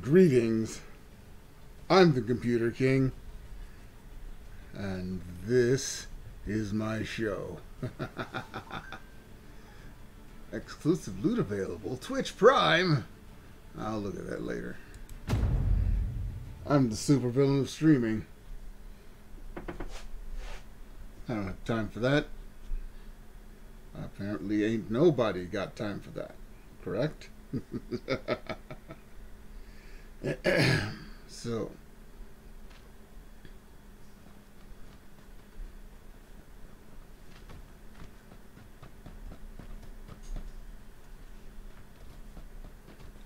Greetings, I'm the Computer King, and this is my show. Exclusive loot available, Twitch Prime. I'll look at that later. I'm the supervillain of streaming. I don't have time for that. Apparently ain't nobody got time for that, correct? So,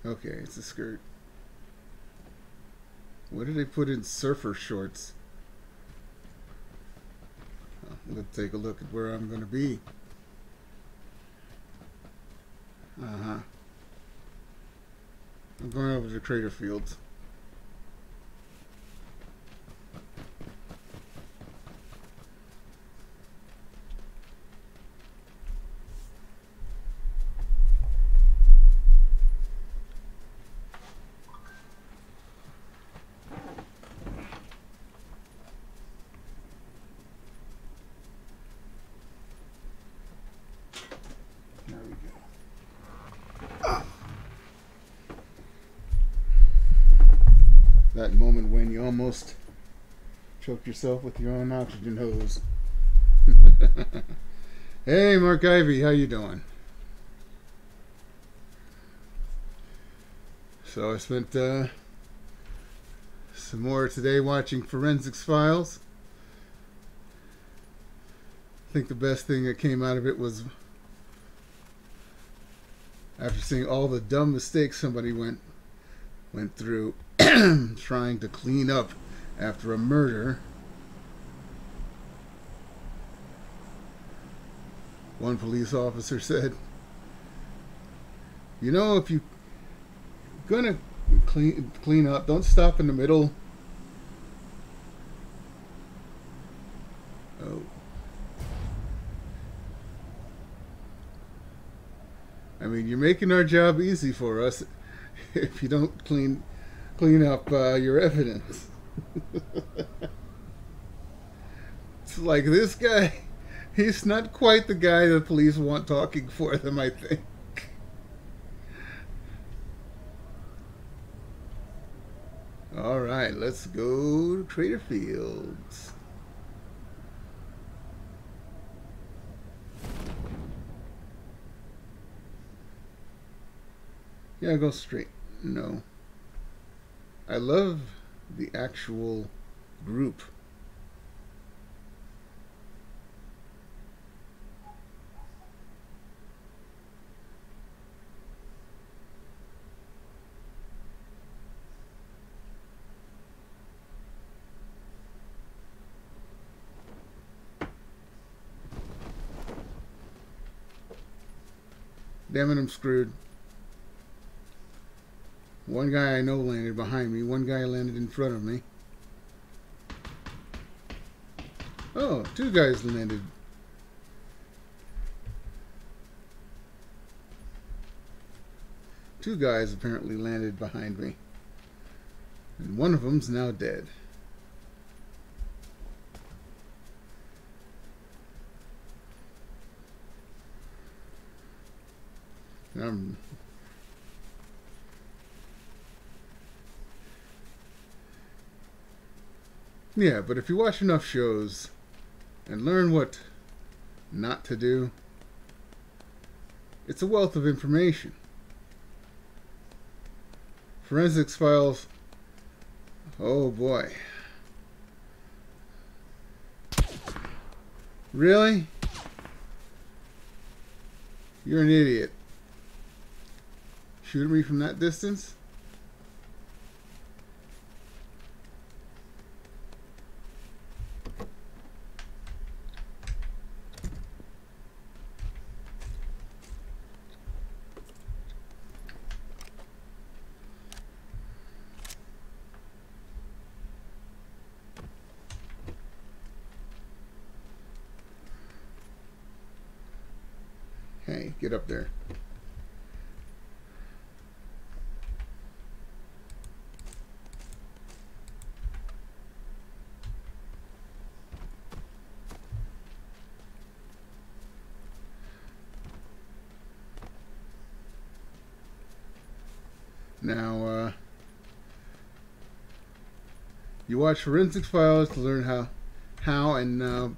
okay, it's a skirt. What did they put in surfer shorts? Oh, let's take a look at where I'm going to be. I'm going over to Crater Fields. There we go. That moment when you almost choke yourself with your own oxygen hose. Hey, Mark Ivy, how you doing? So I spent some more today watching Forensics Files. I think the best thing that came out of it was, after seeing all the dumb mistakes somebody went through trying to clean up after a murder. One police officer said, you know, if you're gonna clean up, don't stop in the middle. Oh. I mean, you're making our job easy for us if you don't clean up your evidence. It's like this guy, he's not quite the guy the police want talking for them, I think. Alright, let's go to Crater Fields. Yeah, go straight. No. I love the actual group. Damn it, I'm screwed. One guy I know landed behind me. One guy landed in front of me. Oh, two guys landed. Two guys apparently landed behind me. And one of them's now dead. Yeah, but if you watch enough shows and learn what not to do, it's a wealth of information. Forensics Files, oh boy. Really? You're an idiot. Shooting me from that distance? Hey, get up there. Now, you watch Forensic Files to learn how and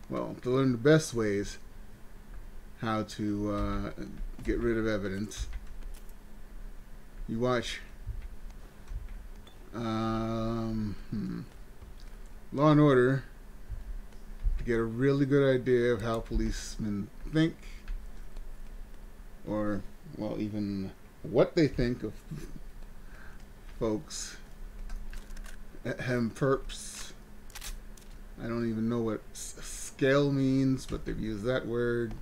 well, to learn the best ways how to get rid of evidence. You watch Law and Order to get a really good idea of how policemen think, or, well, even what they think of folks. Perps. I don't even know what scale means, but they've used that word.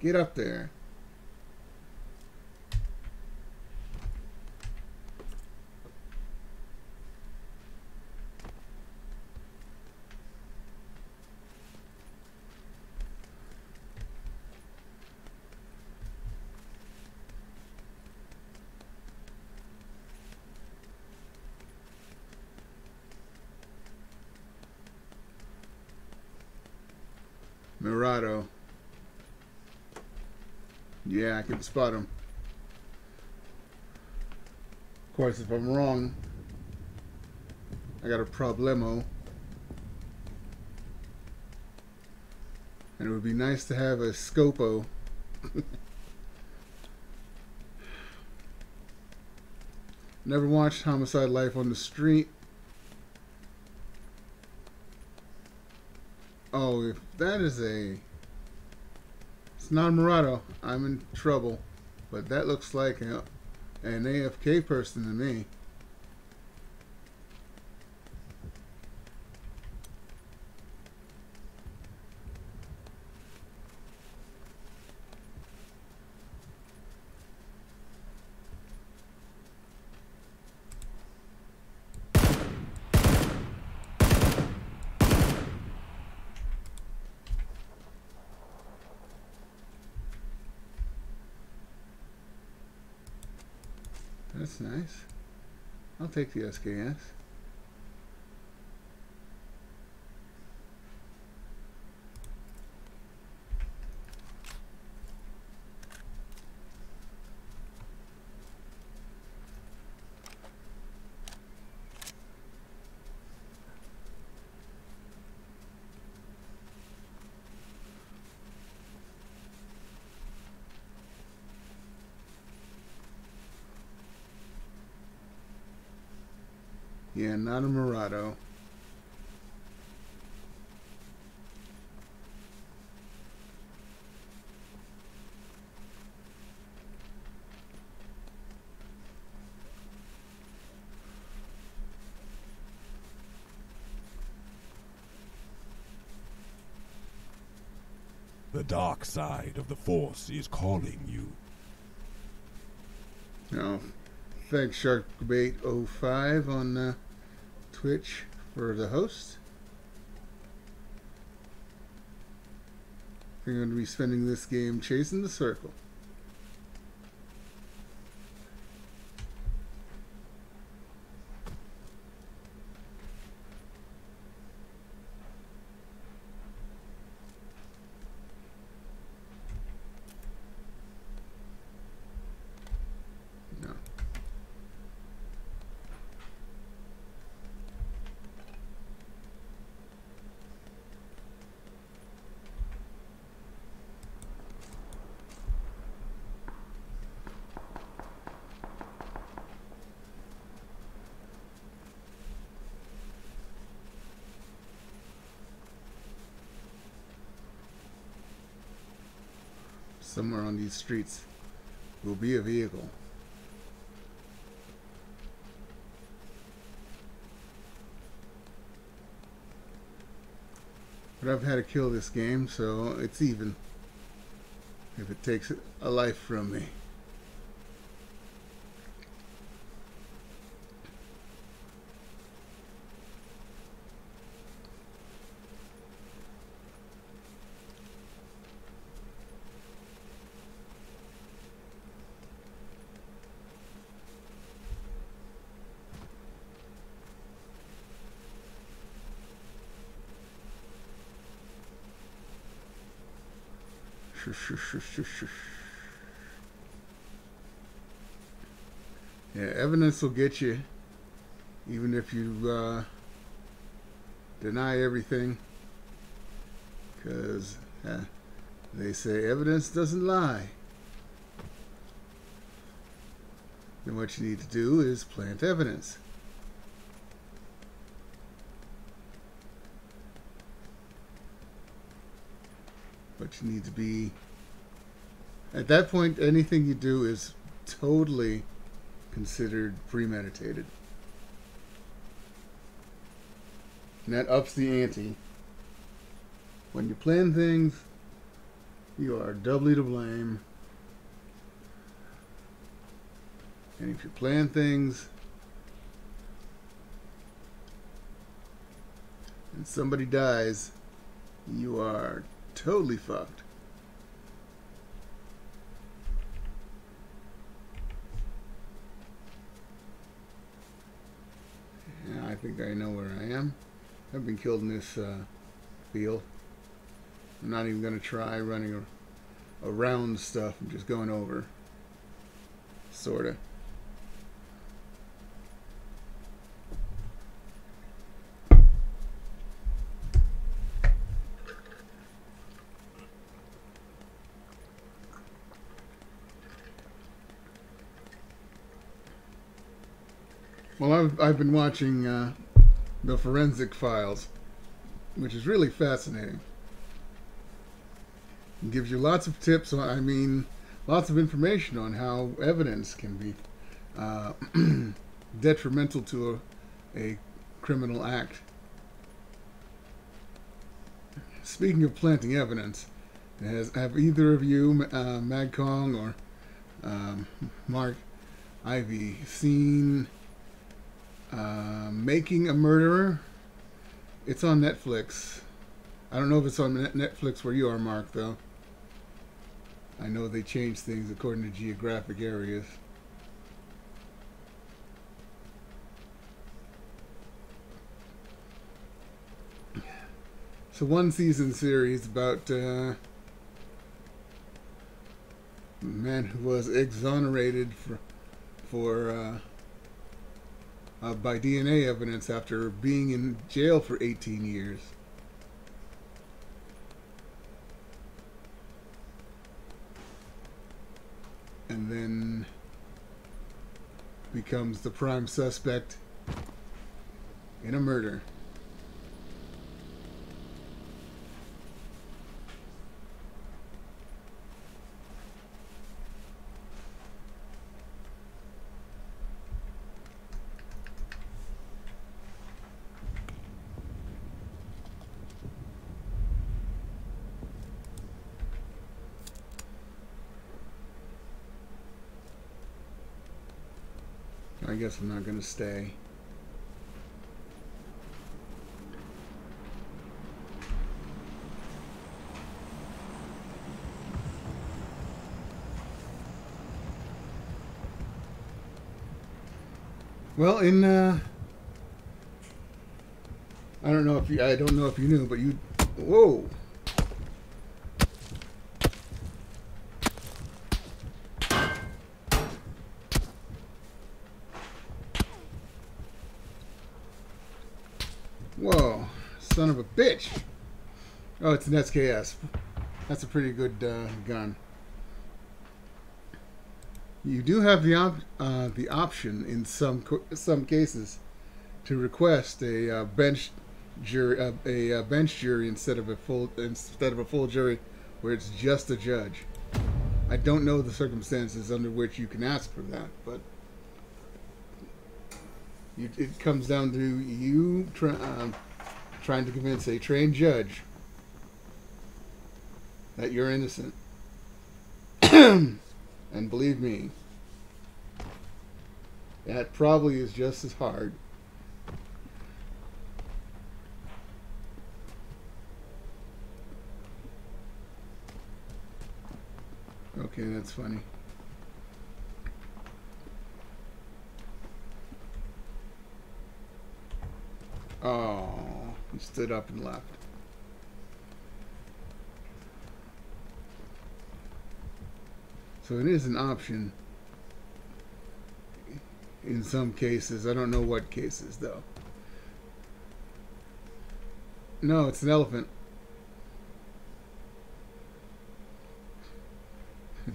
Get up there. Murado. Yeah, I can spot him. Of course, if I'm wrong, I got a problemo. And it would be nice to have a scopo. Never watched Homicide: Life on the Street. Oh, if that is it's not a Murado, I'm in trouble. But that looks like an AFK person to me. That's nice. I'll take the SKS. Yeah, not a Murado. The dark side of the Force is calling you. No. Thanks, Sharkbait05 on Twitch for the host. I'm going to be spending this game chasing the circle. Somewhere on these streets will be a vehicle. But I've had to kill this game, so it's even if it takes a life from me. Yeah, evidence will get you, even if you deny everything, because they say evidence doesn't lie. Then what you need to do is plant evidence. But you need to be, at that point, anything you do is totally considered premeditated. And that ups the ante. When you plan things, you are doubly to blame. And if you plan things and somebody dies, you are totally fucked. Yeah, I think I know where I am. I've been killed in this field. I'm not even going to try running around stuff. I'm just going over. Sorta. Well, I've been watching the Forensic Files, which is really fascinating. It gives you lots of tips. I mean, lots of information on how evidence can be detrimental to a criminal act. Speaking of planting evidence, have either of you, Mad Kong or Mark Ivy, seen Making a Murderer? It's on Netflix. I don't know if it's on Netflix where you are, Mark, though. I know they change things according to geographic areas. It's a one-season series about a man who was exonerated by DNA evidence after being in jail for 18 years. And then becomes the prime suspect in a murder. I guess I'm not going to stay. Well, I don't know if you knew, but you, whoa. Whoa, son of a bitch. Oh, it's an SKS. That's a pretty good gun. You do have the option in some cases to request a bench jury instead of a full jury, where it's just a judge. I don't know the circumstances under which you can ask for that, but it comes down to you trying to convince a trained judge that you're innocent. And believe me, that probably is just as hard. Okay, that's funny. Oh, he stood up and left. So it is an option in some cases. I don't know what cases, though. No, it's an elephant. You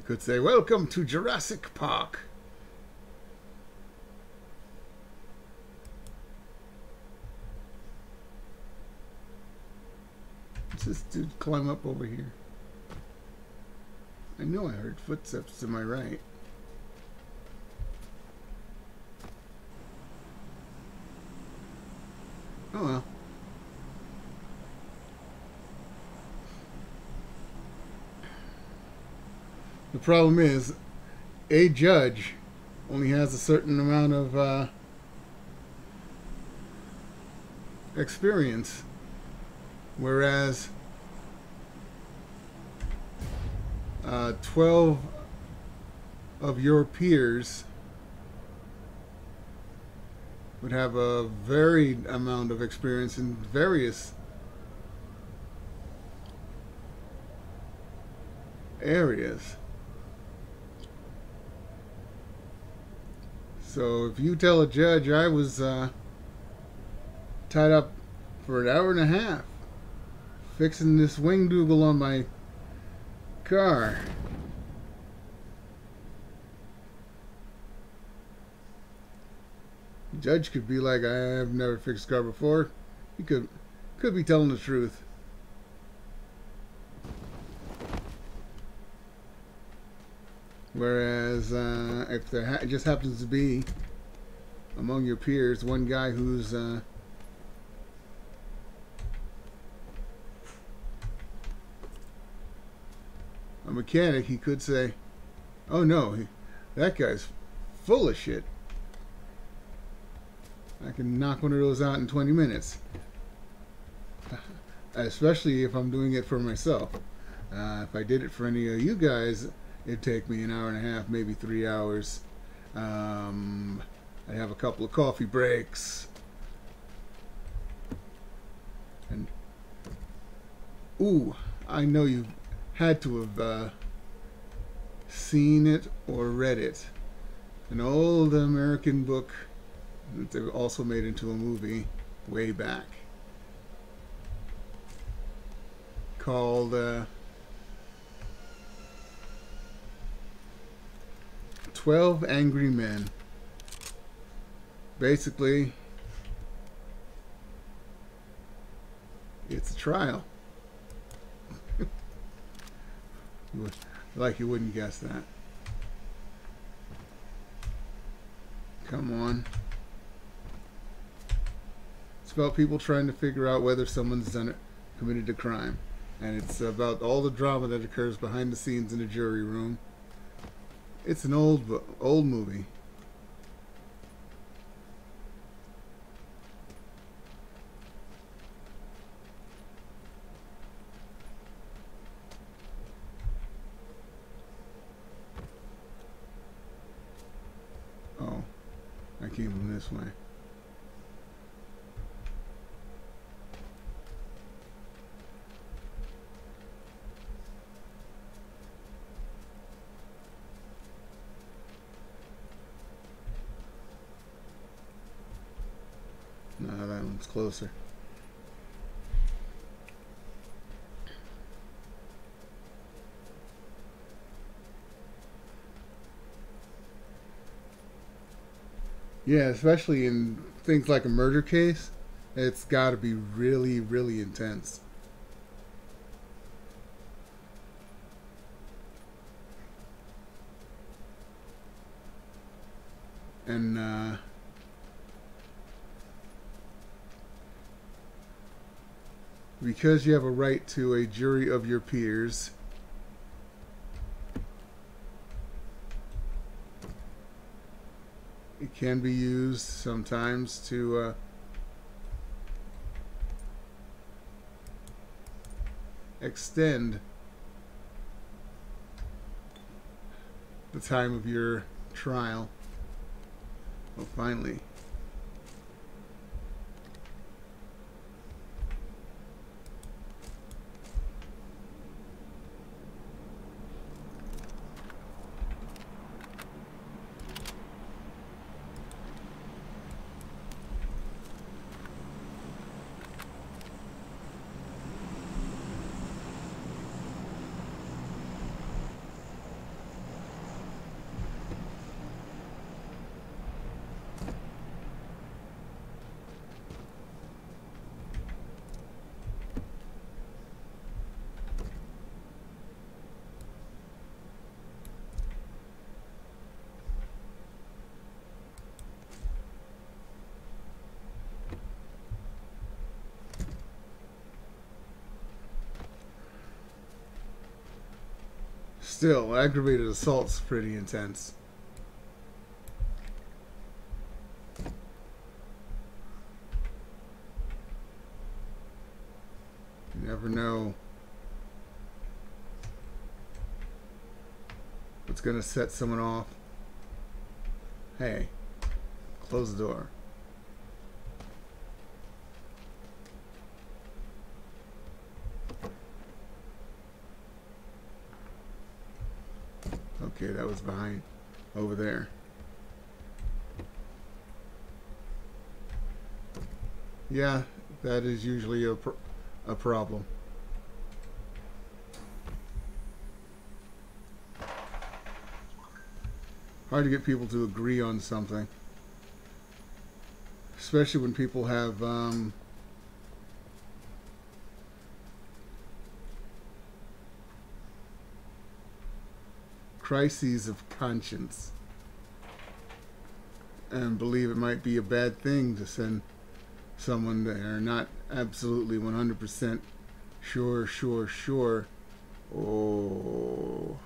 could say, "Welcome to Jurassic Park." What's this dude climb up over here? I know I heard footsteps to my right. Oh well. The problem is, a judge only has a certain amount of experience, whereas 12 of your peers would have a varied amount of experience in various areas. So if you tell a judge I was tied up for an hour and a half fixing this wingdoogle on my car, the judge could be like, "I have never fixed a car before." He could be telling the truth. Whereas if there just happens to be among your peers one guy who's a mechanic, he could say, "Oh no, that guy's full of shit. I can knock one of those out in 20 minutes. Especially if I'm doing it for myself. If I did it for any of you guys, it'd take me an hour and a half, maybe 3 hours. I'd have a couple of coffee breaks. And, ooh, I know you had to have seen it or read it. An old American book that they also made into a movie way back, called 12 Angry Men. Basically, it's a trial. Like you wouldn't guess that. Come on. It's about people trying to figure out whether someone's committed a crime. And it's about all the drama that occurs behind the scenes in a jury room. It's an old movie. Oh, I came from this way. No, that one's closer. Yeah, especially in things like a murder case, it's got to be really, really intense. And because you have a right to a jury of your peers, it can be used sometimes to extend the time of your trial. Well, finally. Still, aggravated assault's pretty intense. You never know what's going to set someone off. Hey, close the door. Okay, that was behind over there. Yeah, that is usually a problem. Hard to get people to agree on something, especially when people have crises of conscience and believe it might be a bad thing to send someone that are not absolutely 100% sure. Oh,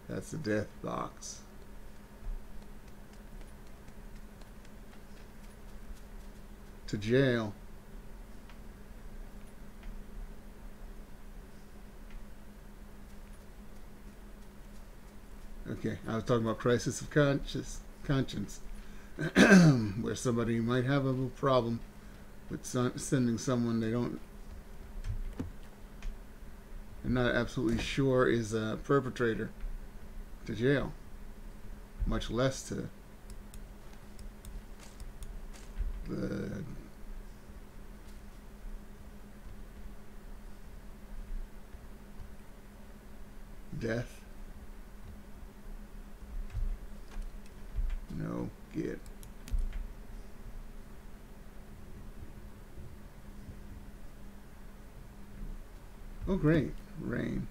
that's the death box. To jail. Okay, I was talking about crisis of conscience, where somebody might have a little problem with sending someone they're not absolutely sure is a perpetrator to jail, much less to the death. No, get. Oh, great. Rain.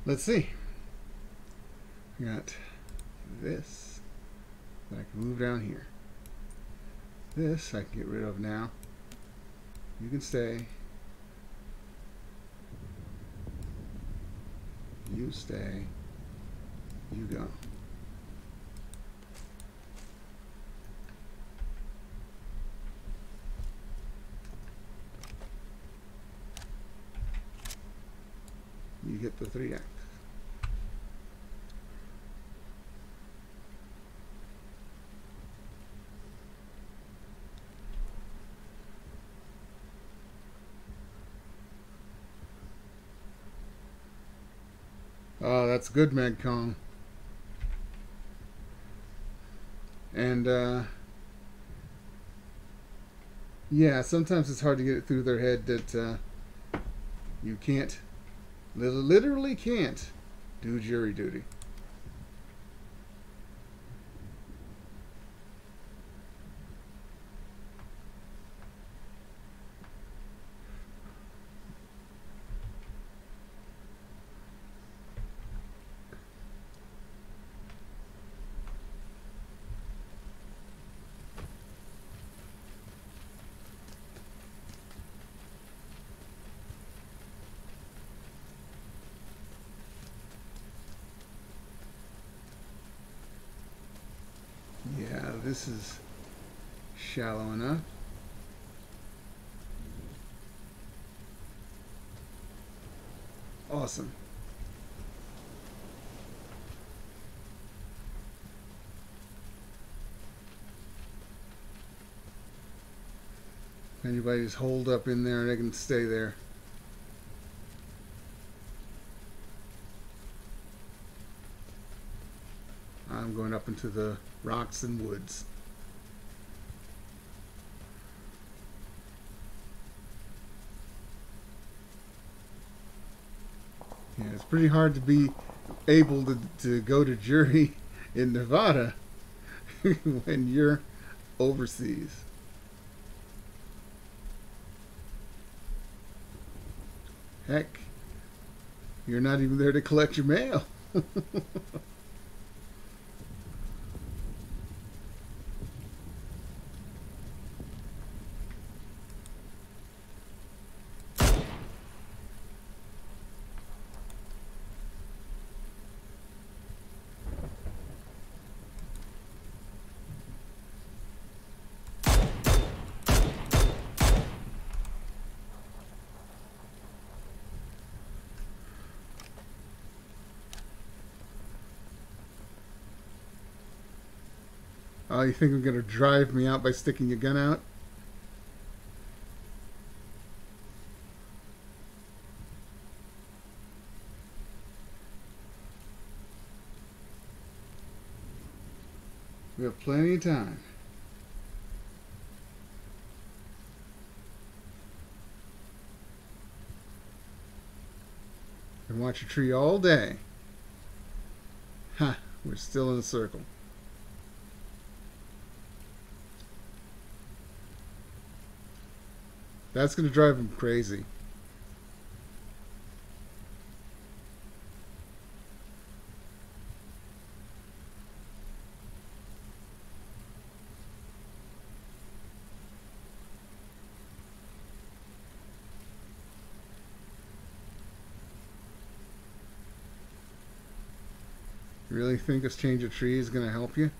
Let's see. We got this that I can move down here. This I can get rid of now. You can stay. You stay. You go. You get the 3x. Oh, that's good, Magcom. And yeah, sometimes it's hard to get it through their head that you can't, literally can't do jury duty. Yeah, this is shallow enough. Awesome. If anybody's holed up in there, they can stay there. I'm going up into the rocks and woods. It's pretty hard to be able to go to jury in Nevada when you're overseas. Heck, you're not even there to collect your mail. Oh, you think you're going to drive me out by sticking your gun out? We have plenty of time. And watch a tree all day. Ha! We're still in a circle. That's going to drive him crazy. You really think this change of tree is going to help you?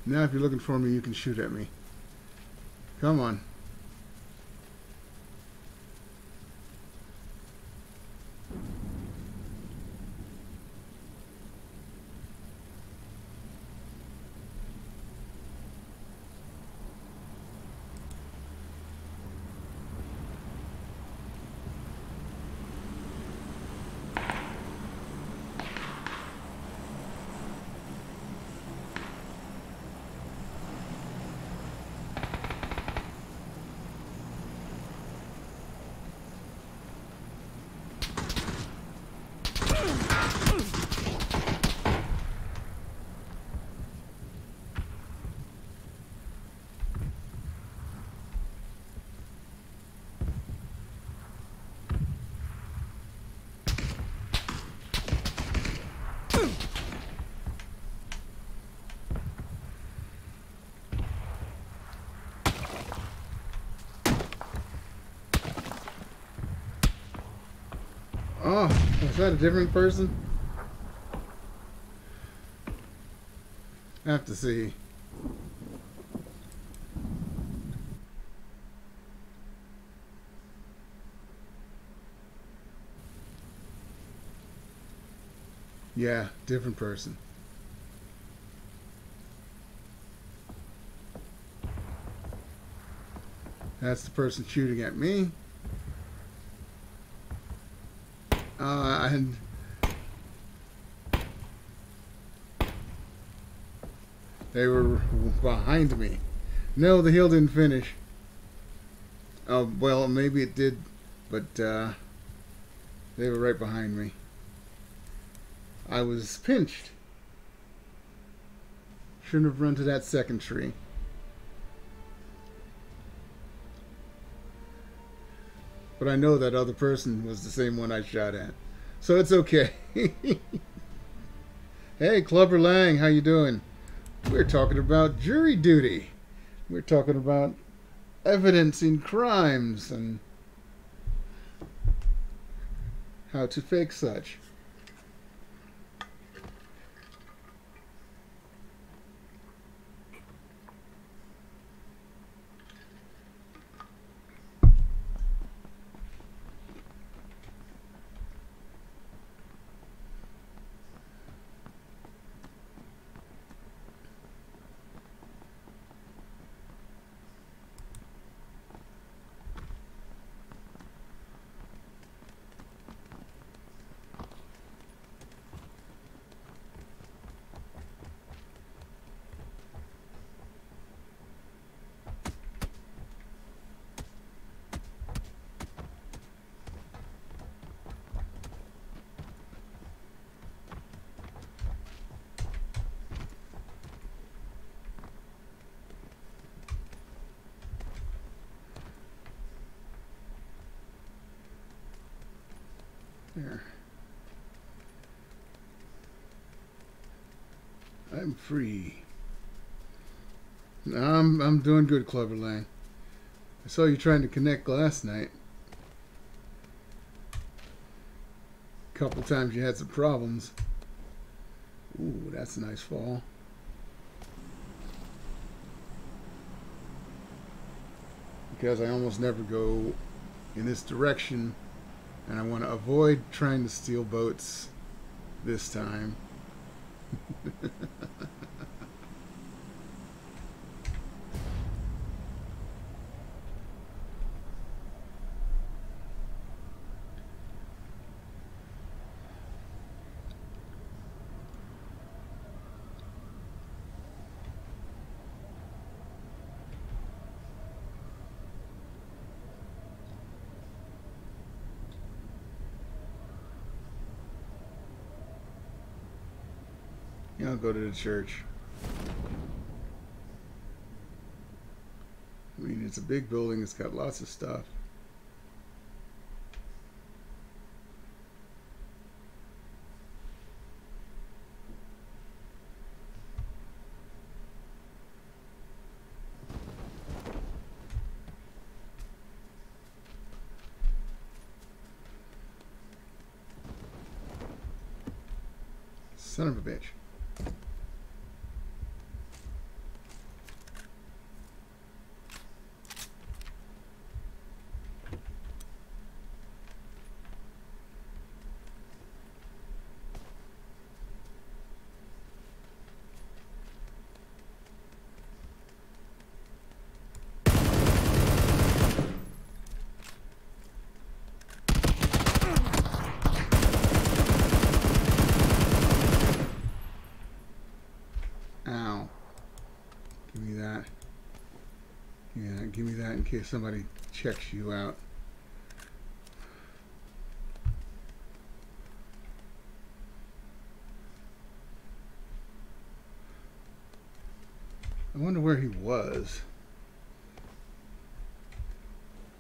Now if you're looking for me, you can shoot at me. Come on. Oh, is that a different person? I have to see. Yeah, different person. That's the person shooting at me. And they were behind me. No, the hill didn't finish. Oh, well, maybe it did, but they were right behind me. I was pinched. Shouldn't have run to that second tree. But I know that other person was the same one I shot at. So it's okay. Hey, Clubber Lang, how you doing? We're talking about jury duty. We're talking about evidence in crimes and how to fake such. There. I'm free. I'm doing good, Cleverlang. I saw you trying to connect last night. A couple times you had some problems. Ooh, that's a nice fall. Because I almost never go in this direction, and I want to avoid trying to steal boats this time. Yeah, I'll go to the church. I mean, it's a big building. It's got lots of stuff. Son of a bitch. Ow. Give me that. Yeah, give me that in case somebody checks you out. I wonder where he was.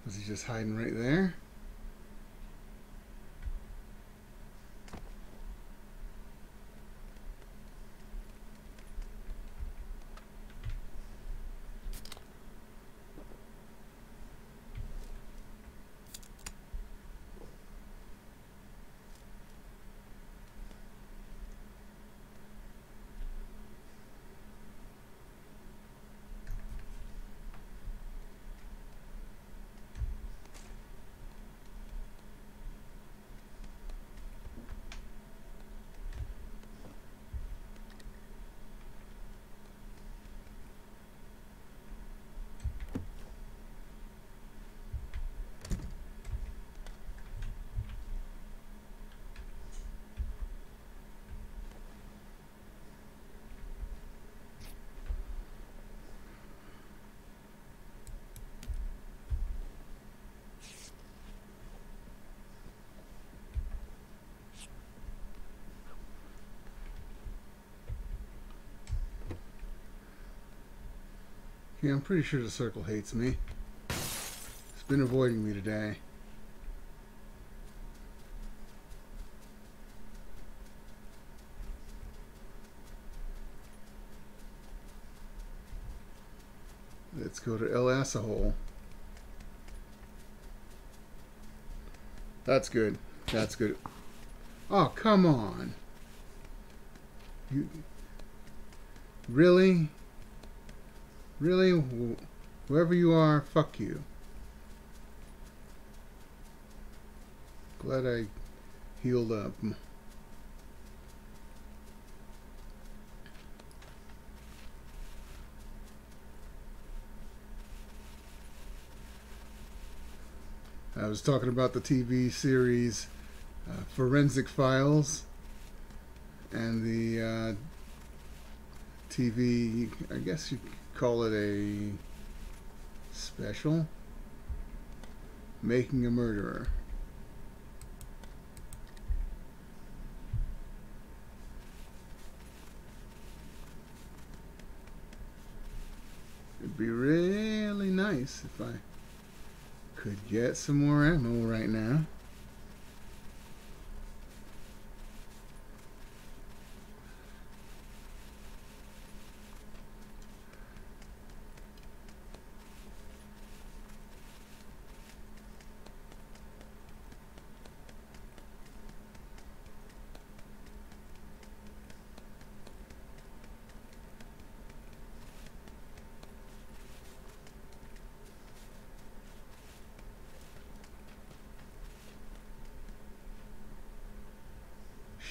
Was he just hiding right there? Yeah, I'm pretty sure the circle hates me. It's been avoiding me today. Let's go to El Asahole. That's good. That's good. Oh, come on. You really? Really? Whoever you are, fuck you. Glad I healed up. I was talking about the TV series Forensic Files and the TV, I guess you call it a special, Making a Murderer. It'd be really nice if I could get some more ammo right now.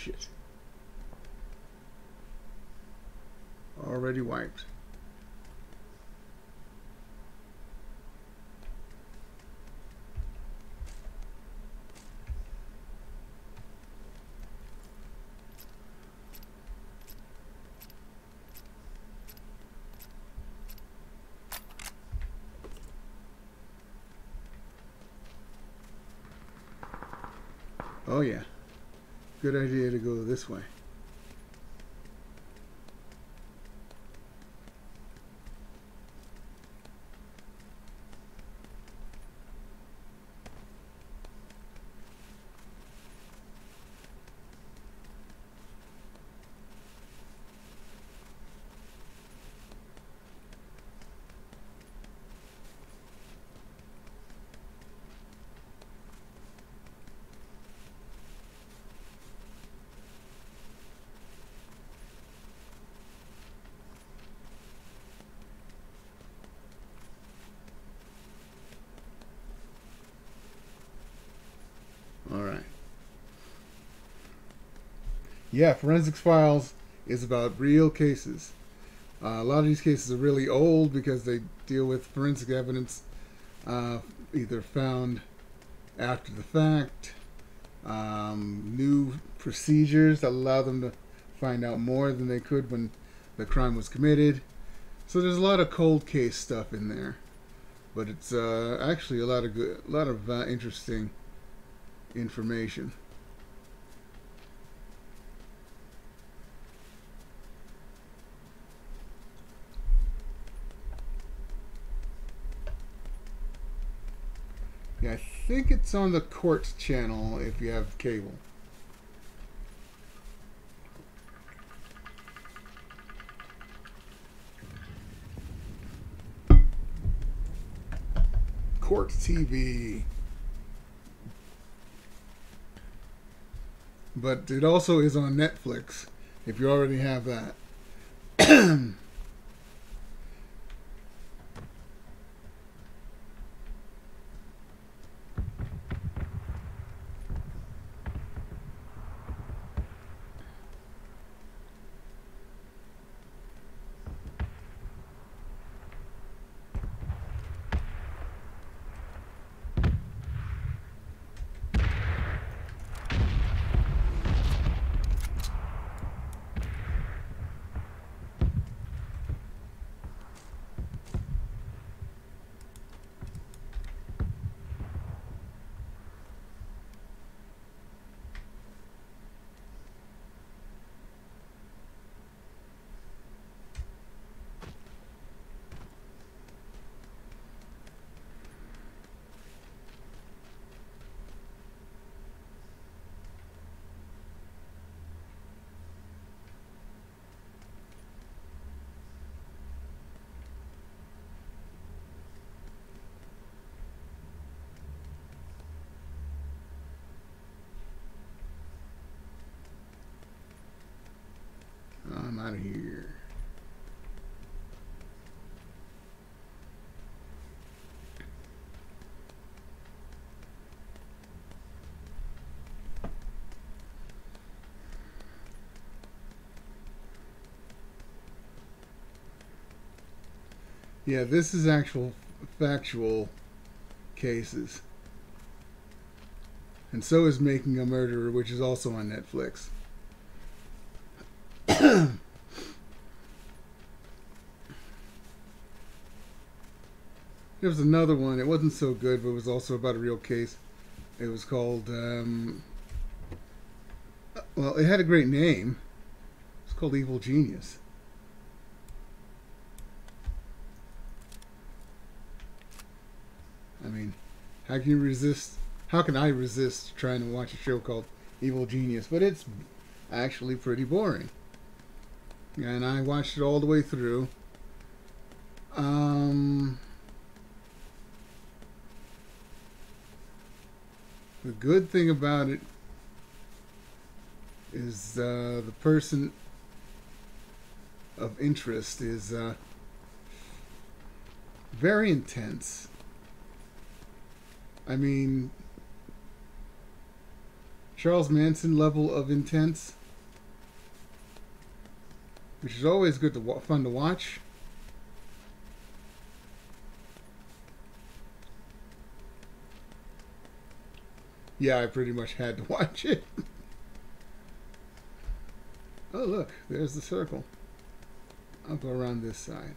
shit. Already wiped. Oh yeah, good idea to go this way. All right. Yeah, Forensics Files is about real cases. A lot of these cases are really old because they deal with forensic evidence either found after the fact, new procedures that allow them to find out more than they could when the crime was committed. So there's a lot of cold case stuff in there, but it's actually a lot of interesting information. Yeah, I think it's on the Court channel if you have cable. Court TV. But it also is on Netflix if you already have that. I'm out of here. Yeah, this is actual factual cases. And so is Making a Murderer, which is also on Netflix. There was another one. It wasn't so good, but it was also about a real case. It was called, well, it had a great name. It's called Evil Genius. I mean, how can you resist? How can I resist trying to watch a show called Evil Genius? But it's actually pretty boring. And I watched it all the way through. The good thing about it is the person of interest is very intense. I mean, Charles Manson level of intense, which is always good to fun to watch. Yeah, I pretty much had to watch it. Oh, look, there's the circle. I'll go around this side.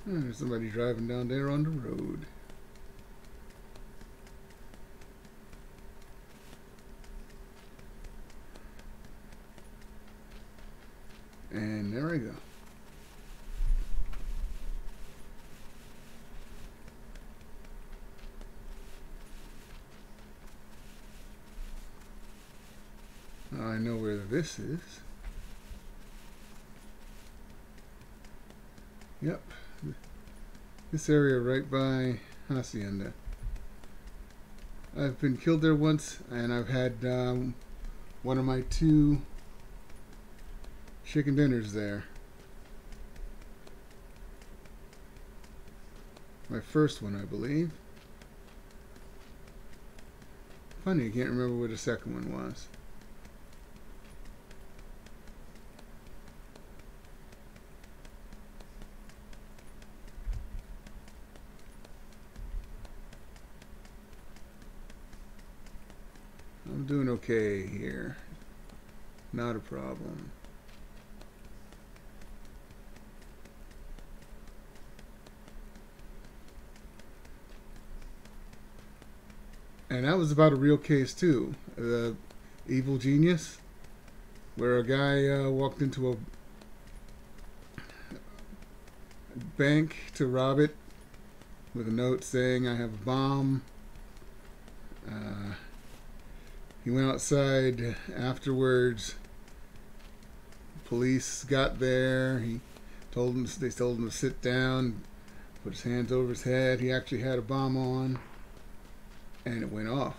There's somebody driving down there on the road. And there I go. Now I know where this is. Yep. This area right by Hacienda. I've been killed there once, and I've had one of my 2 chicken dinners there. My first one, I believe. Funny, I can't remember what the second one was. I'm doing okay here. Not a problem. And that was about a real case too. The Evil Genius, where a guy walked into a bank to rob it with a note saying, "I have a bomb." He went outside afterwards. Police got there. They told him to sit down, put his hands over his head. He actually had a bomb on, and it went off.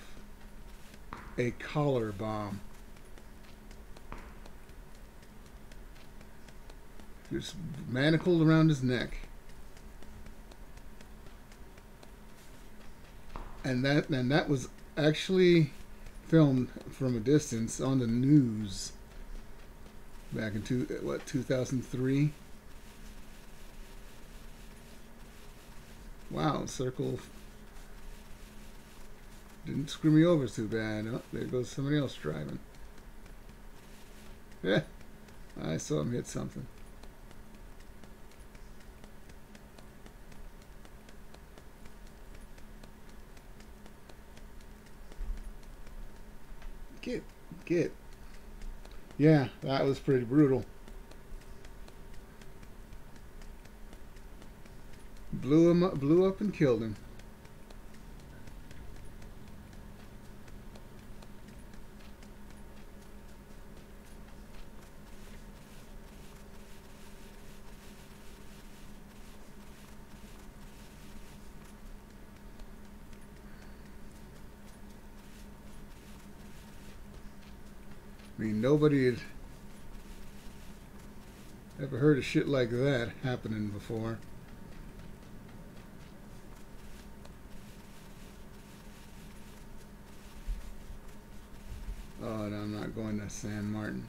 A collar bomb. Just manacled around his neck. And that was actually filmed from a distance on the news back in 2003. Wow, circle didn't screw me over too bad. Oh, there goes somebody else driving. Yeah, I saw him hit something. Get. Yeah, that was pretty brutal. Blew up and killed him. I mean, nobody had ever heard of shit like that happening before. Oh, no, I'm not going to San Martin.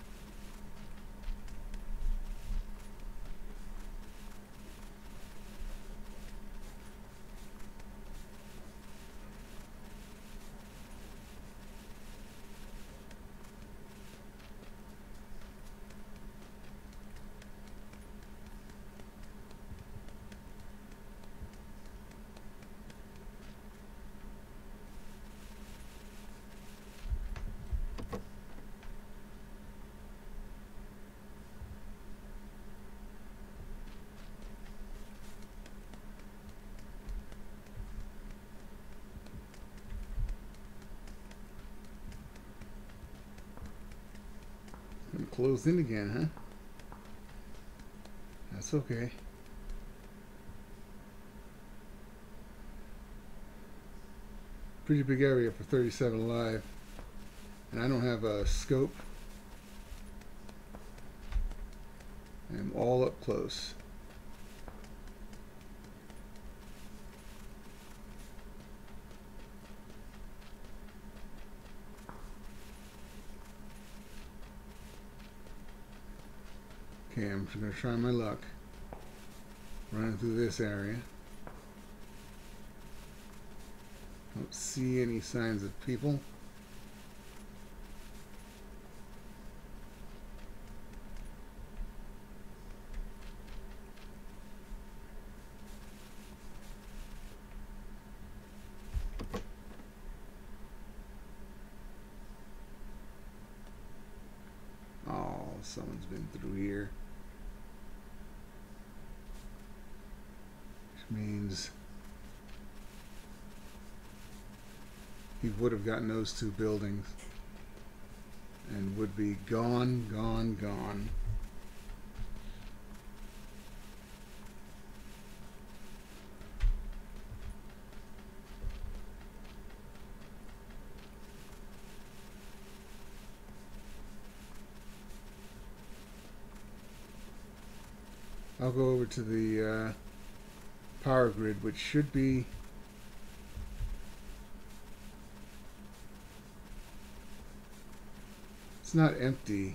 Closed in again, huh? That's okay. Pretty big area for 37 Alive. And I don't have a scope. I'm all up close. Okay, I'm just going to try my luck. Running through this area. Don't see any signs of people. Oh, someone's been through here. Which means he would have gotten those two buildings and would be gone, gone, gone. I'll go over to the power grid, which should be not empty,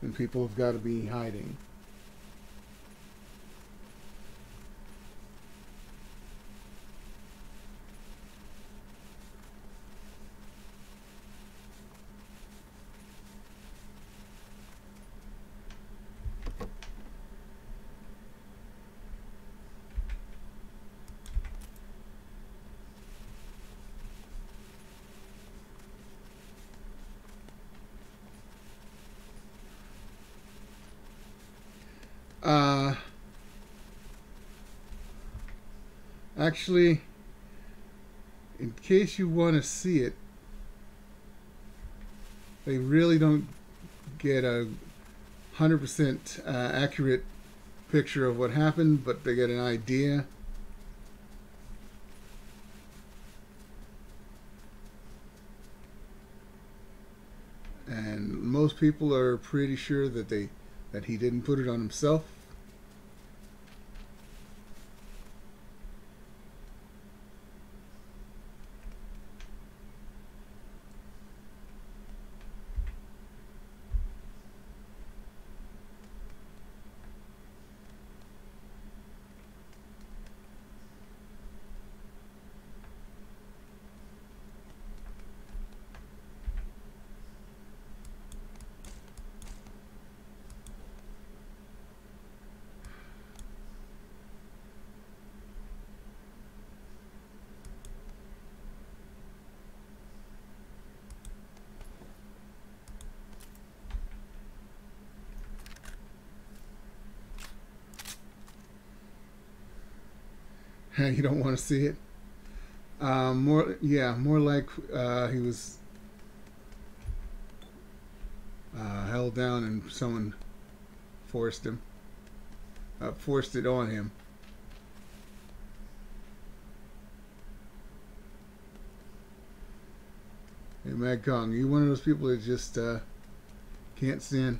and people have got to be hiding. Actually, in case you want to see it, they really don't get a 100% accurate picture of what happened, but they get an idea. And most people are pretty sure that he didn't put it on himself. You don't want to see it. More like he was held down and someone forced it on him. Hey, Mad Kong, you one of those people that just can't stand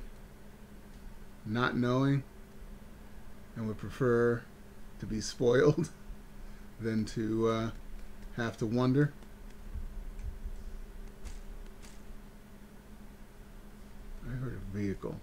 not knowing and would prefer to be spoiled than to have to wonder? I heard a vehicle.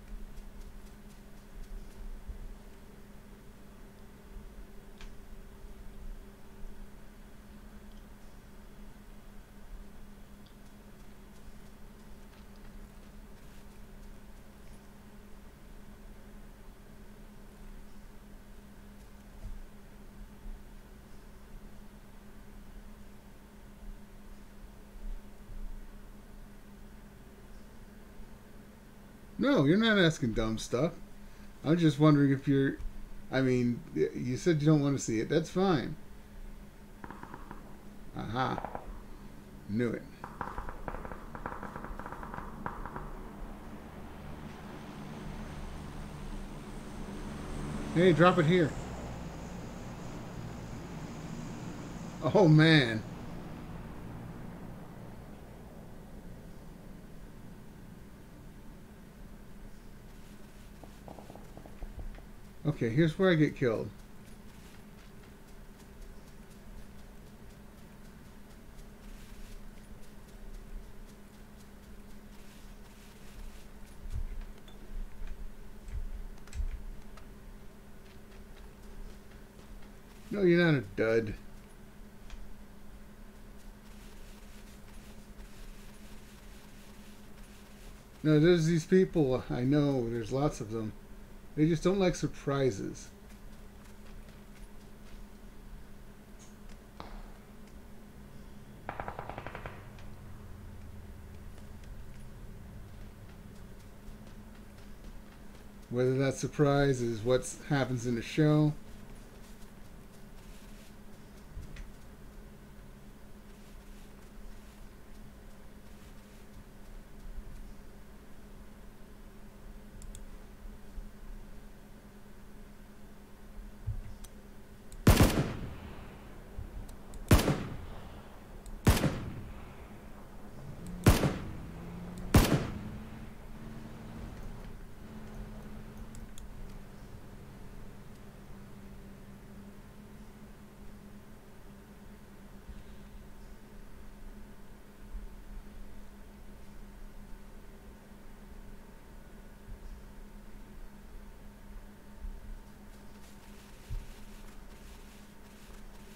No, you're not asking dumb stuff. I'm just wondering if you're... I mean, you said you don't want to see it. That's fine. Aha. Knew it. Hey, drop it here. Oh, man. Okay, here's where I get killed. No, you're not a dud. No, there's these people, I know, there's lots of them. They just don't like surprises. Whether that surprise is what happens in the show.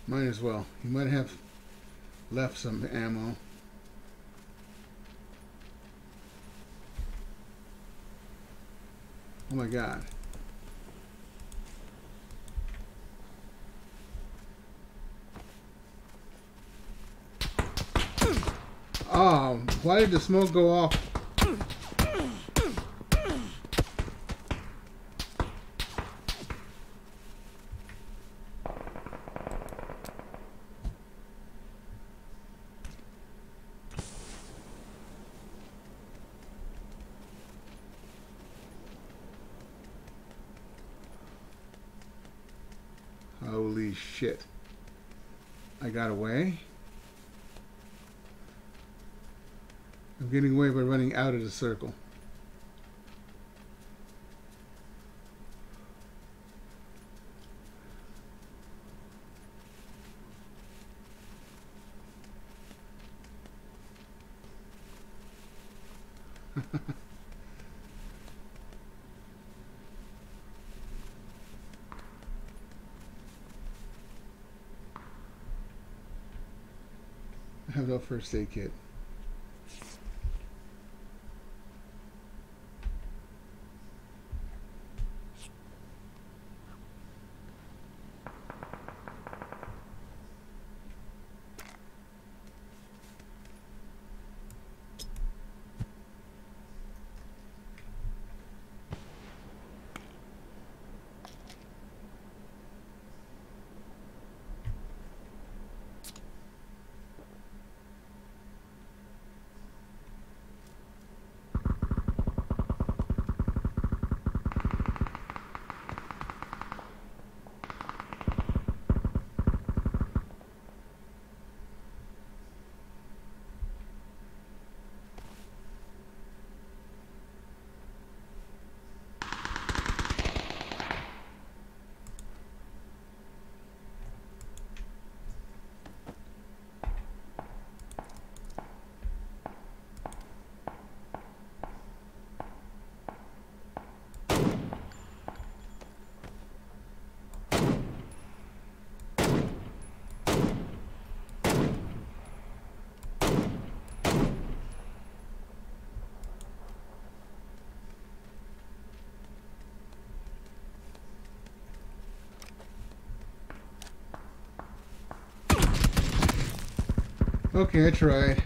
Might as well. You might have left some ammo. Oh my god. Oh, why did the smoke go off? Holy shit. I got away? I'm getting away by running out of the circle. I have no first aid kit. Okay, I tried.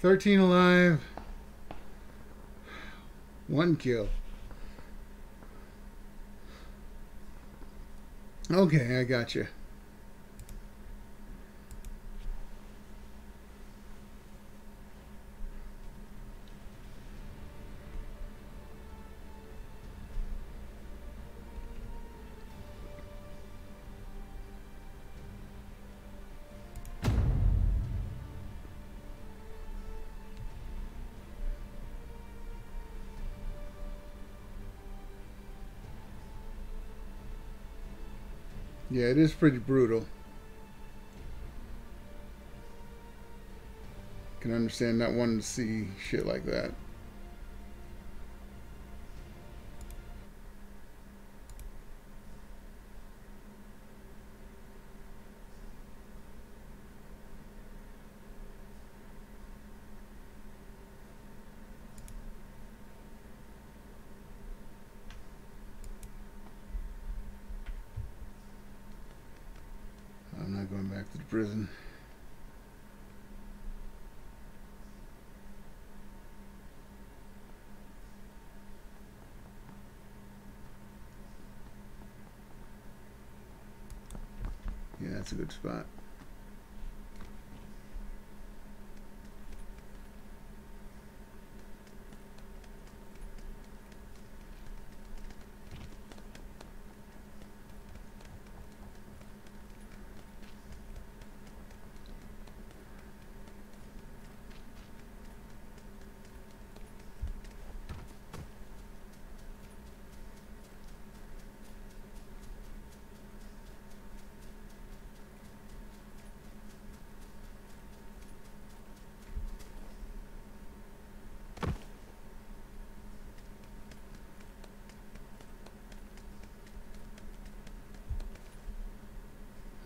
13 alive. 1 kill. Okay, I got you. Yeah, it is pretty brutal. Can understand not wanting to see shit like that. I'm not going back to the prison. Yeah, that's a good spot.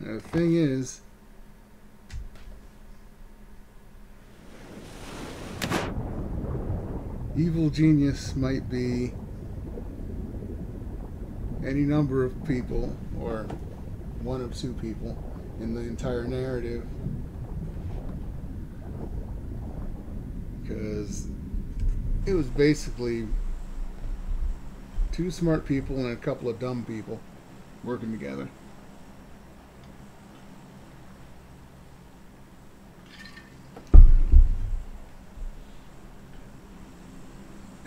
Now, the thing is, evil genius might be any number of people, or one of two people in the entire narrative, because it was basically two smart people and a couple of dumb people working together.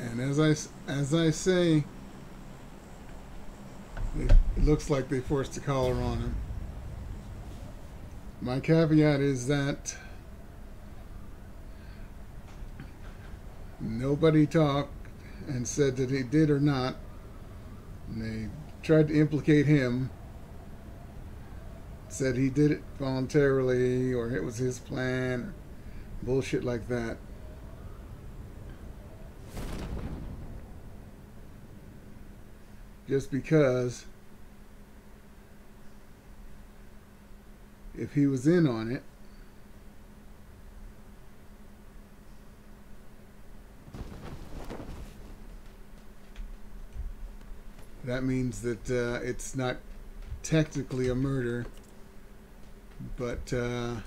And as I say, it looks like they forced a collar on him. My caveat is that nobody talked and said that he did or not. And they tried to implicate him, said he did it voluntarily or it was his plan, or bullshit like that. Just because if he was in on it, that means that it's not technically a murder, but a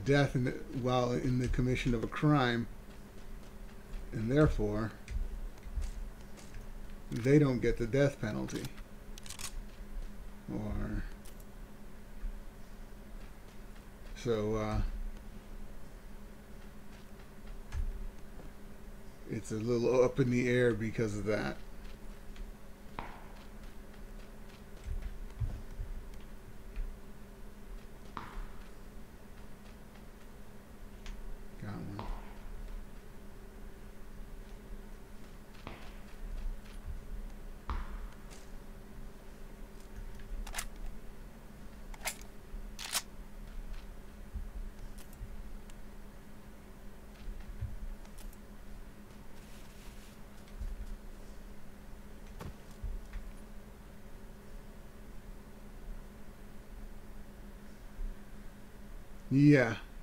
death while in the commission of a crime, and therefore they don't get the death penalty. Or so it's a little up in the air because of that. Got one.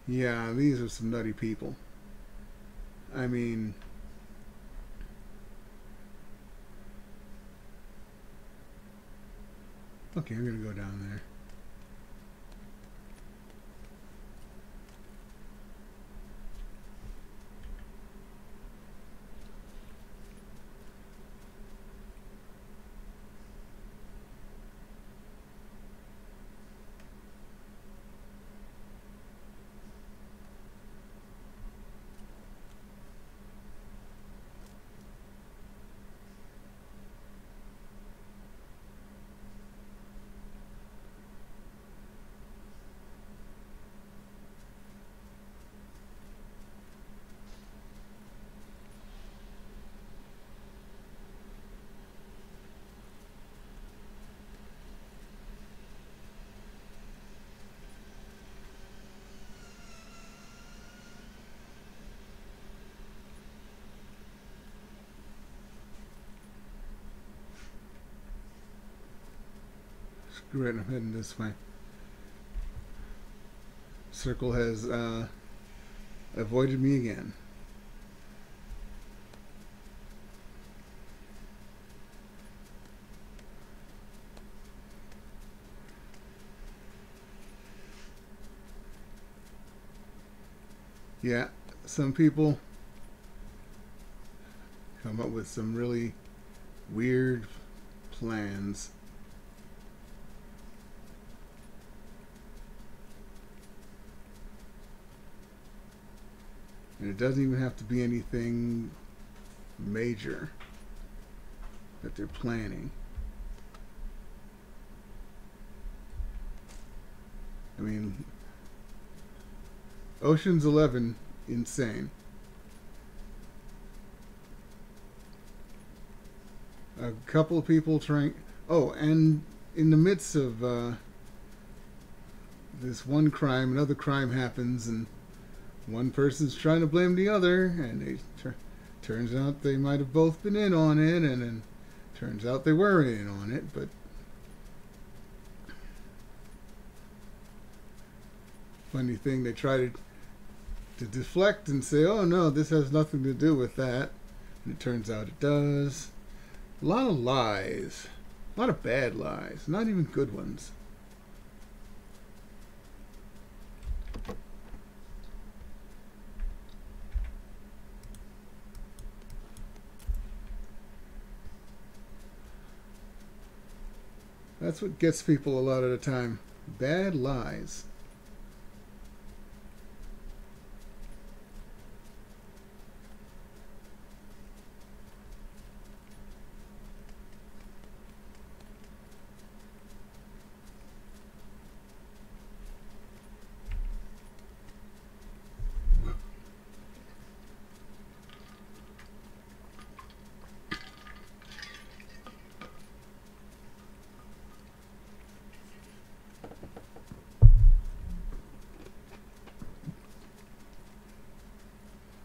Yeah, these are some nutty people. I mean, okay, I'm gonna go down there. Screw it, I'm heading this way. Circle has avoided me again. Yeah, some people come up with some really weird plans. And it doesn't even have to be anything major that they're planning. I mean, Ocean's 11, insane. A couple of people trying... Oh, and in the midst of this one crime, another crime happens, and one person's trying to blame the other, and it turns out they might have both been in on it, and then turns out they were in on it, but funny thing, they try to deflect and say, oh no, this has nothing to do with that, and it turns out it does. A lot of lies, a lot of bad lies, not even good ones. That's what gets people a lot of the time. Bad lies.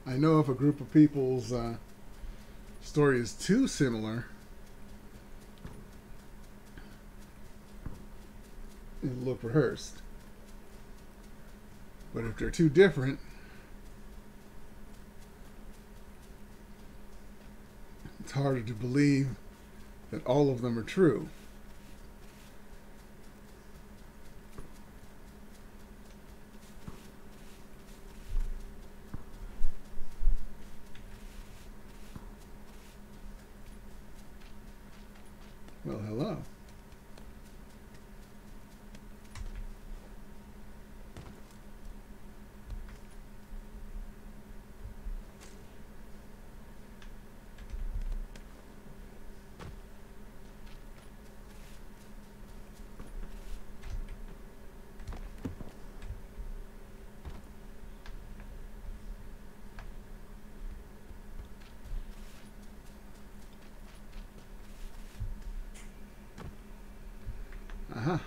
I know if a group of people's story is too similar, it'll look rehearsed. But if they're too different, it's harder to believe that all of them are true. Well, hello. Aha.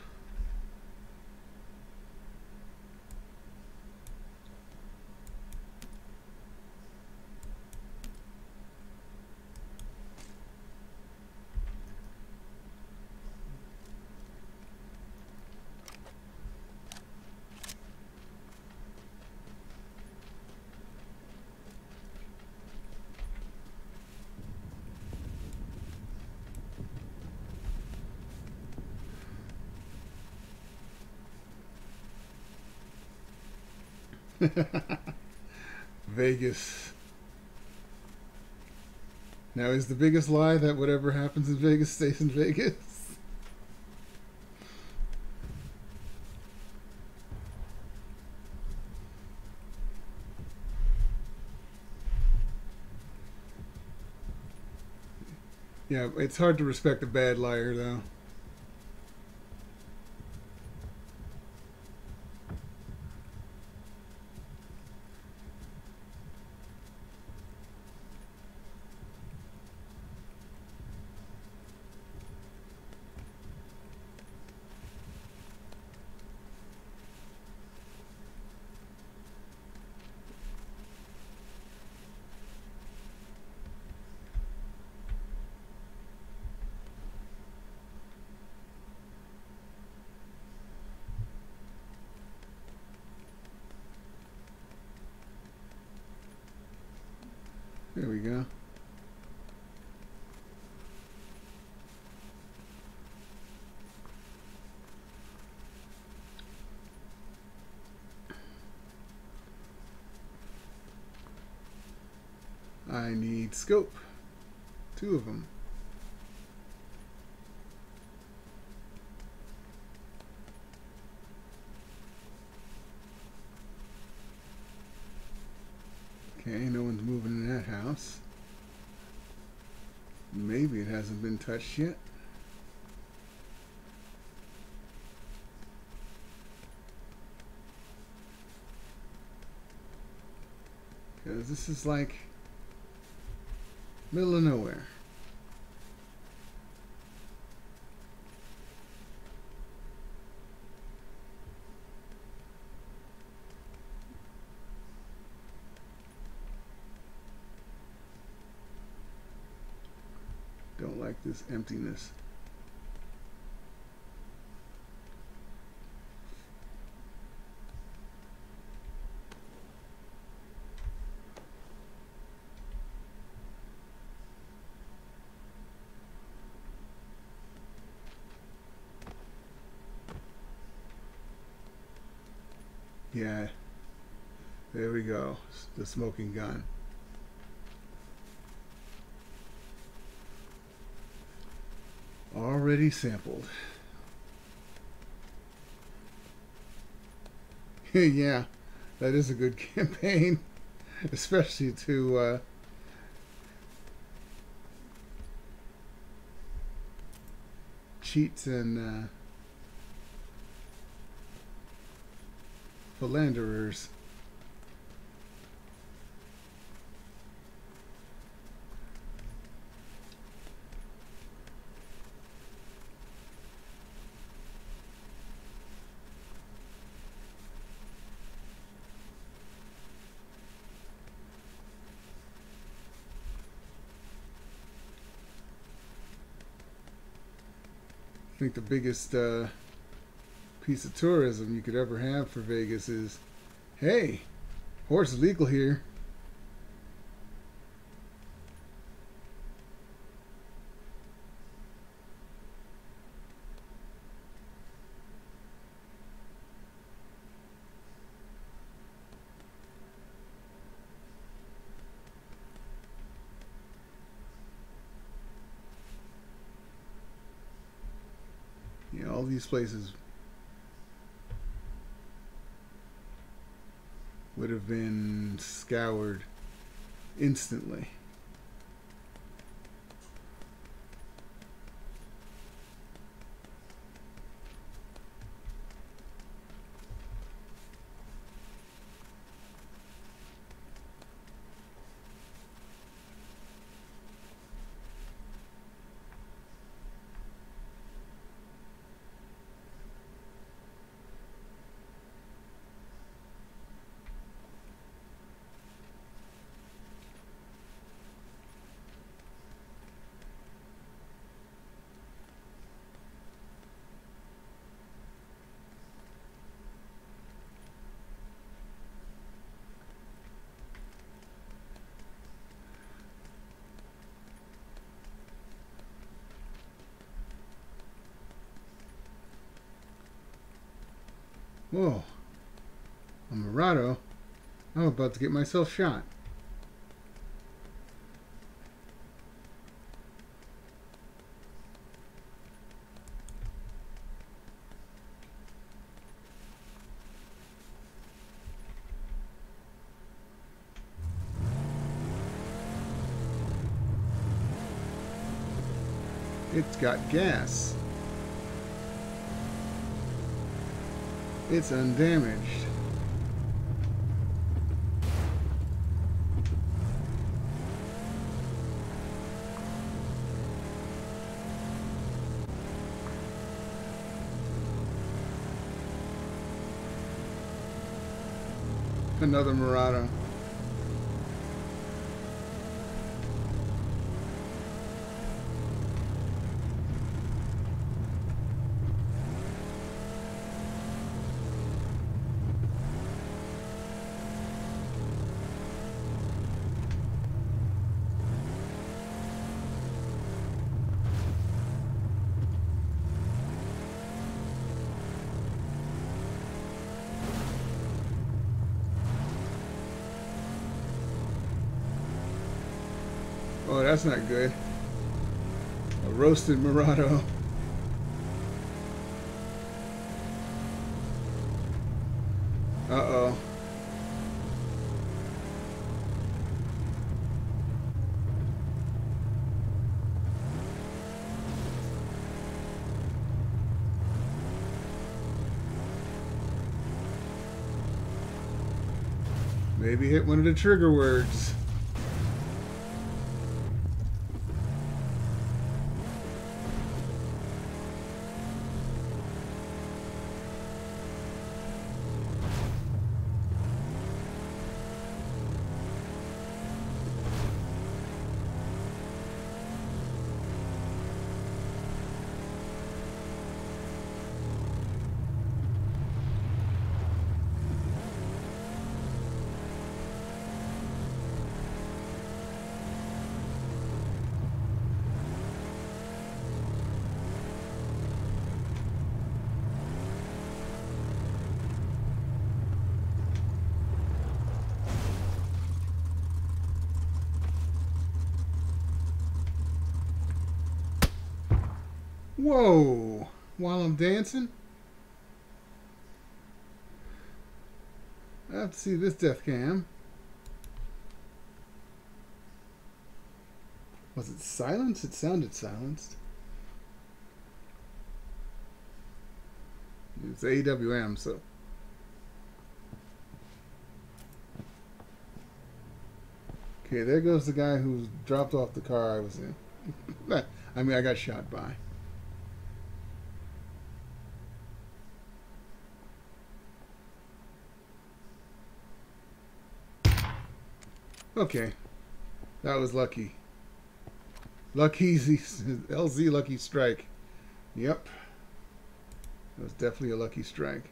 Vegas. Now, is the biggest lie that whatever happens in Vegas stays in Vegas? Yeah, it's hard to respect a bad liar, though. There we go. I need scope. 2 of them. Okay, no one's moving in that house. Maybe it hasn't been touched yet. Because this is like middle of nowhere. Don't like this emptiness. Yeah, there we go. The smoking gun. Already sampled. Yeah, that is a good campaign, especially to cheats and philanderers. I think the biggest piece of tourism you could ever have for Vegas is, hey, horse is legal here. You know, all these places would have been scoured instantly. Whoa, a Murado. I'm about to get myself shot. It's got gas. It's undamaged. Another Murado. Oh, that's not good. A roasted Murado. Uh-oh. Maybe hit one of the trigger words. Whoa! While I'm dancing? I have to see this death cam. Was it silenced? It sounded silenced. It's AWM, so. Okay, there goes the guy who dropped off the car I was in. I mean, I got shot by. Okay, that was lucky. Lucky LZ lucky strike. Yep, that was definitely a lucky strike.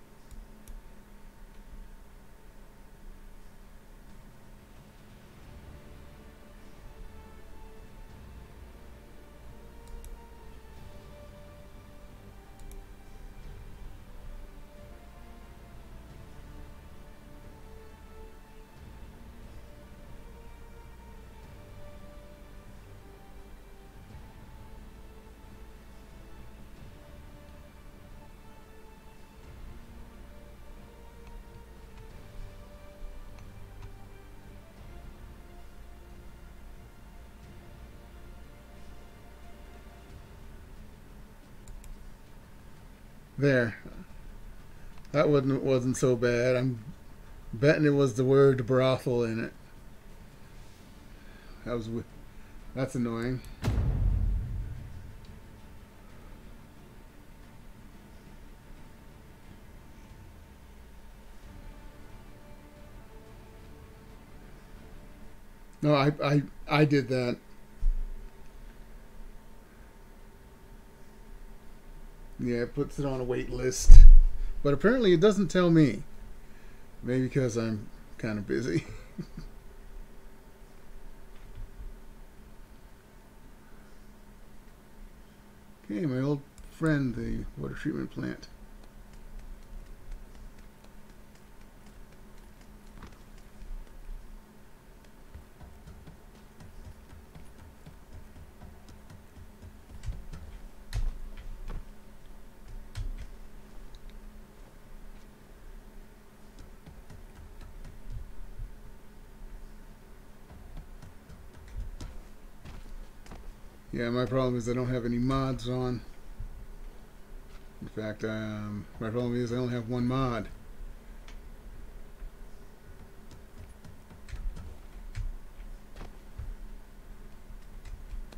There. That wasn't so bad. I'm betting it was the word brothel in it. That's annoying. No, I did that. Yeah, it puts it on a wait list. But apparently it doesn't tell me. Maybe because I'm kind of busy. Okay, my old friend, the water treatment plant. Yeah, my problem is I don't have any mods on. In fact, my problem is I only have one mod.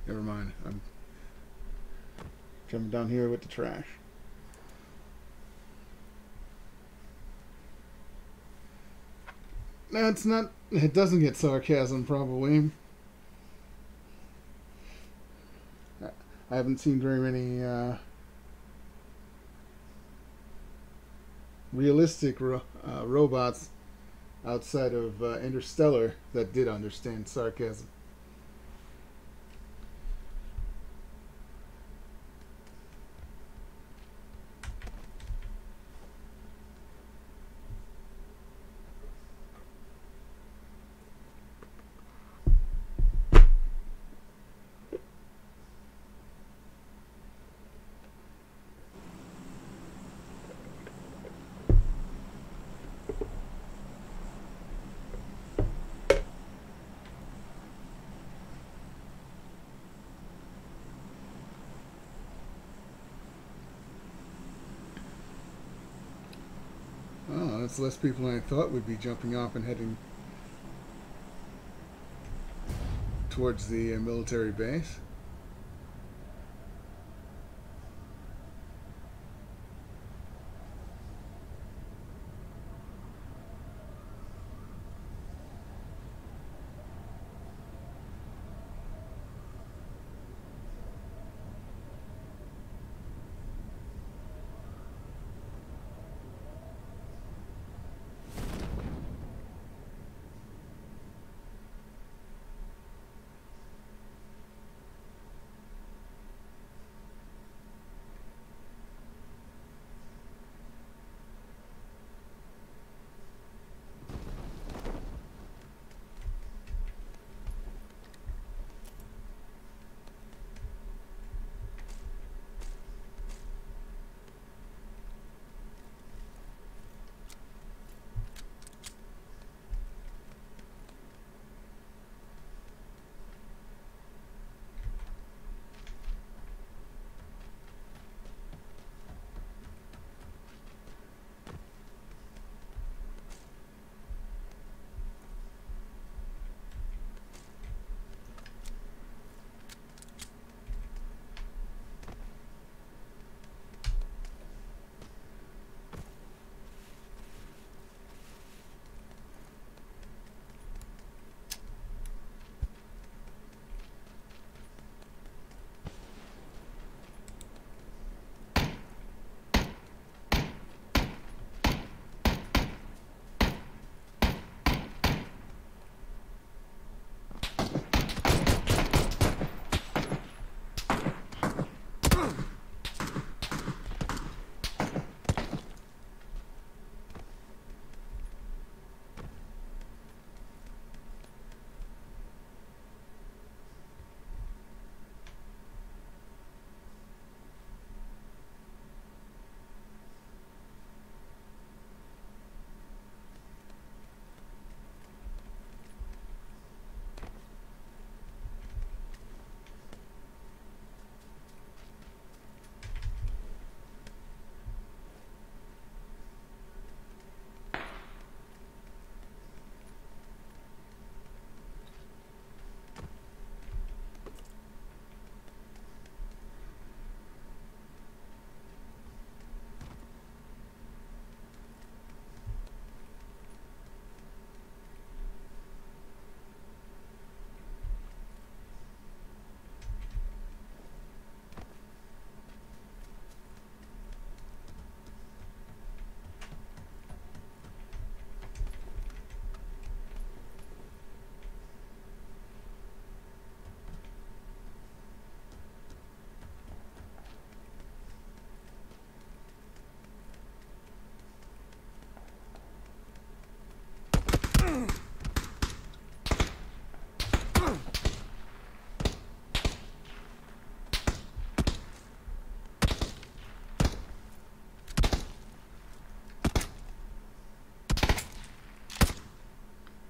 Never mind. I'm jumping down here with the trash. No, it's not. It doesn't get sarcasm, probably. I haven't seen very many realistic robots outside of Interstellar that did understand sarcasm. it's less people than I thought would be jumping off and heading towards the military base.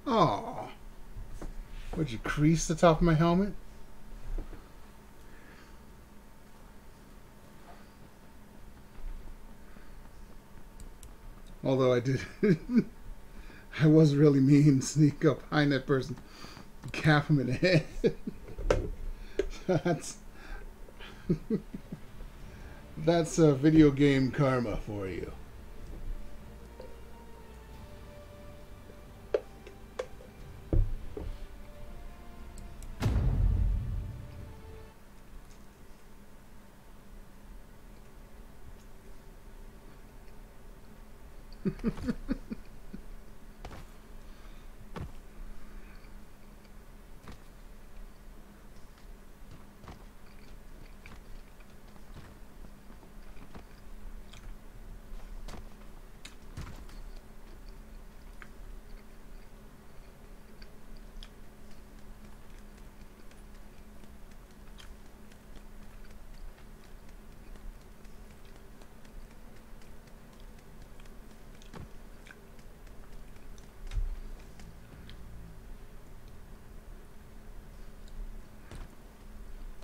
Oh, would you crease the top of my helmet? Although I did, I was really mean. Sneak up behind that person, cap him in the head. That's a video game karma for you.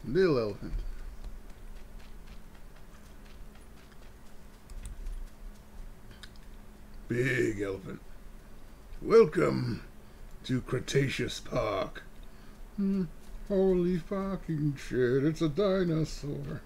Little elephant. Big elephant. Welcome to Cretaceous Park. Holy fucking shit, it's a dinosaur.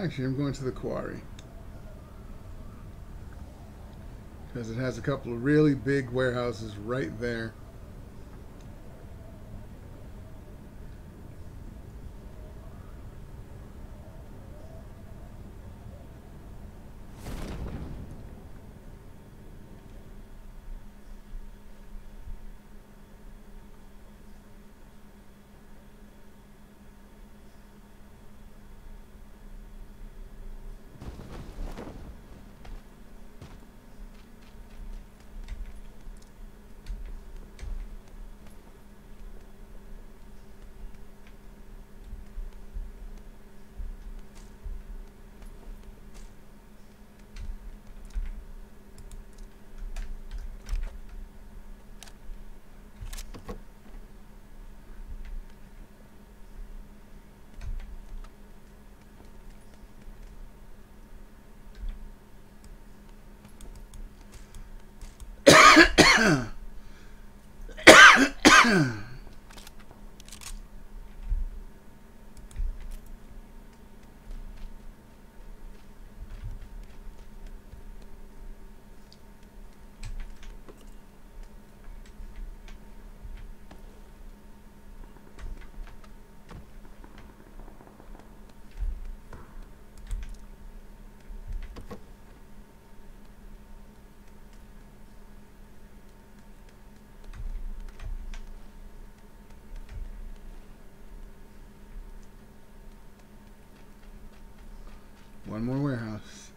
Actually, I'm going to the quarry because it has a couple of really big warehouses right there. One more warehouse.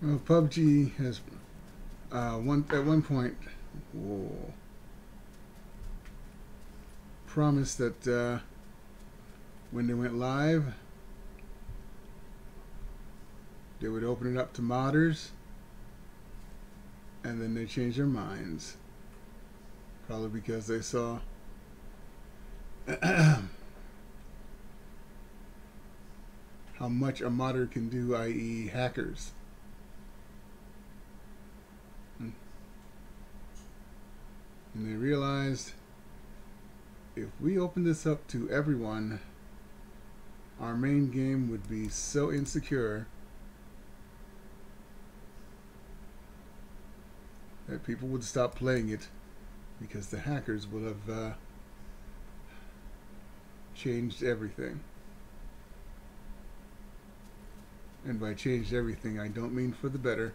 Well, PUBG has at one point promised that when they went live, they would open it up to modders. and then they changed their minds. Probably because they saw how much a modder can do, i.e. hackers. And they realized, if we open this up to everyone, our main game would be so insecure that people would stop playing it because the hackers will have changed everything. And by changed everything, I don't mean for the better.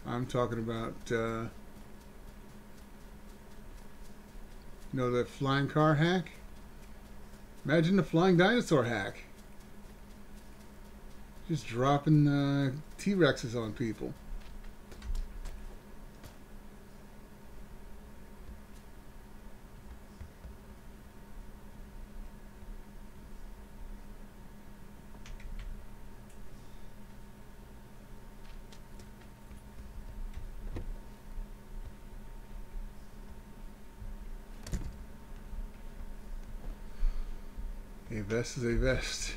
I'm talking about, you know, the flying car hack? Imagine the flying dinosaur hack. Just dropping T-Rexes on people. A vest is a vest.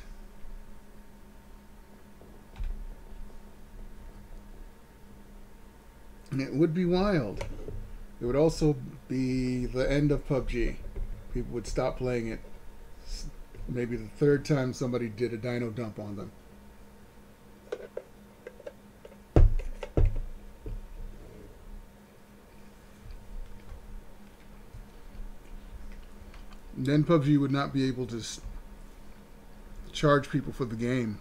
And it would be wild. It would also be the end of PUBG. People would stop playing it. Maybe the third time somebody did a dino dump on them. And then PUBG would not be able to charge people for the game.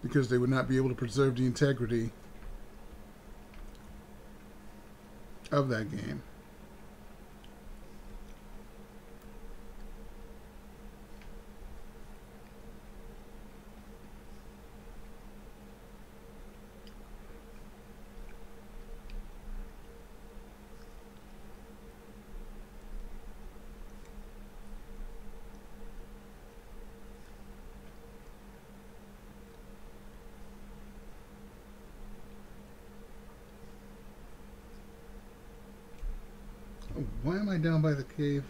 Because they would not be able to preserve the integrity of that game. Why am I down by the cave?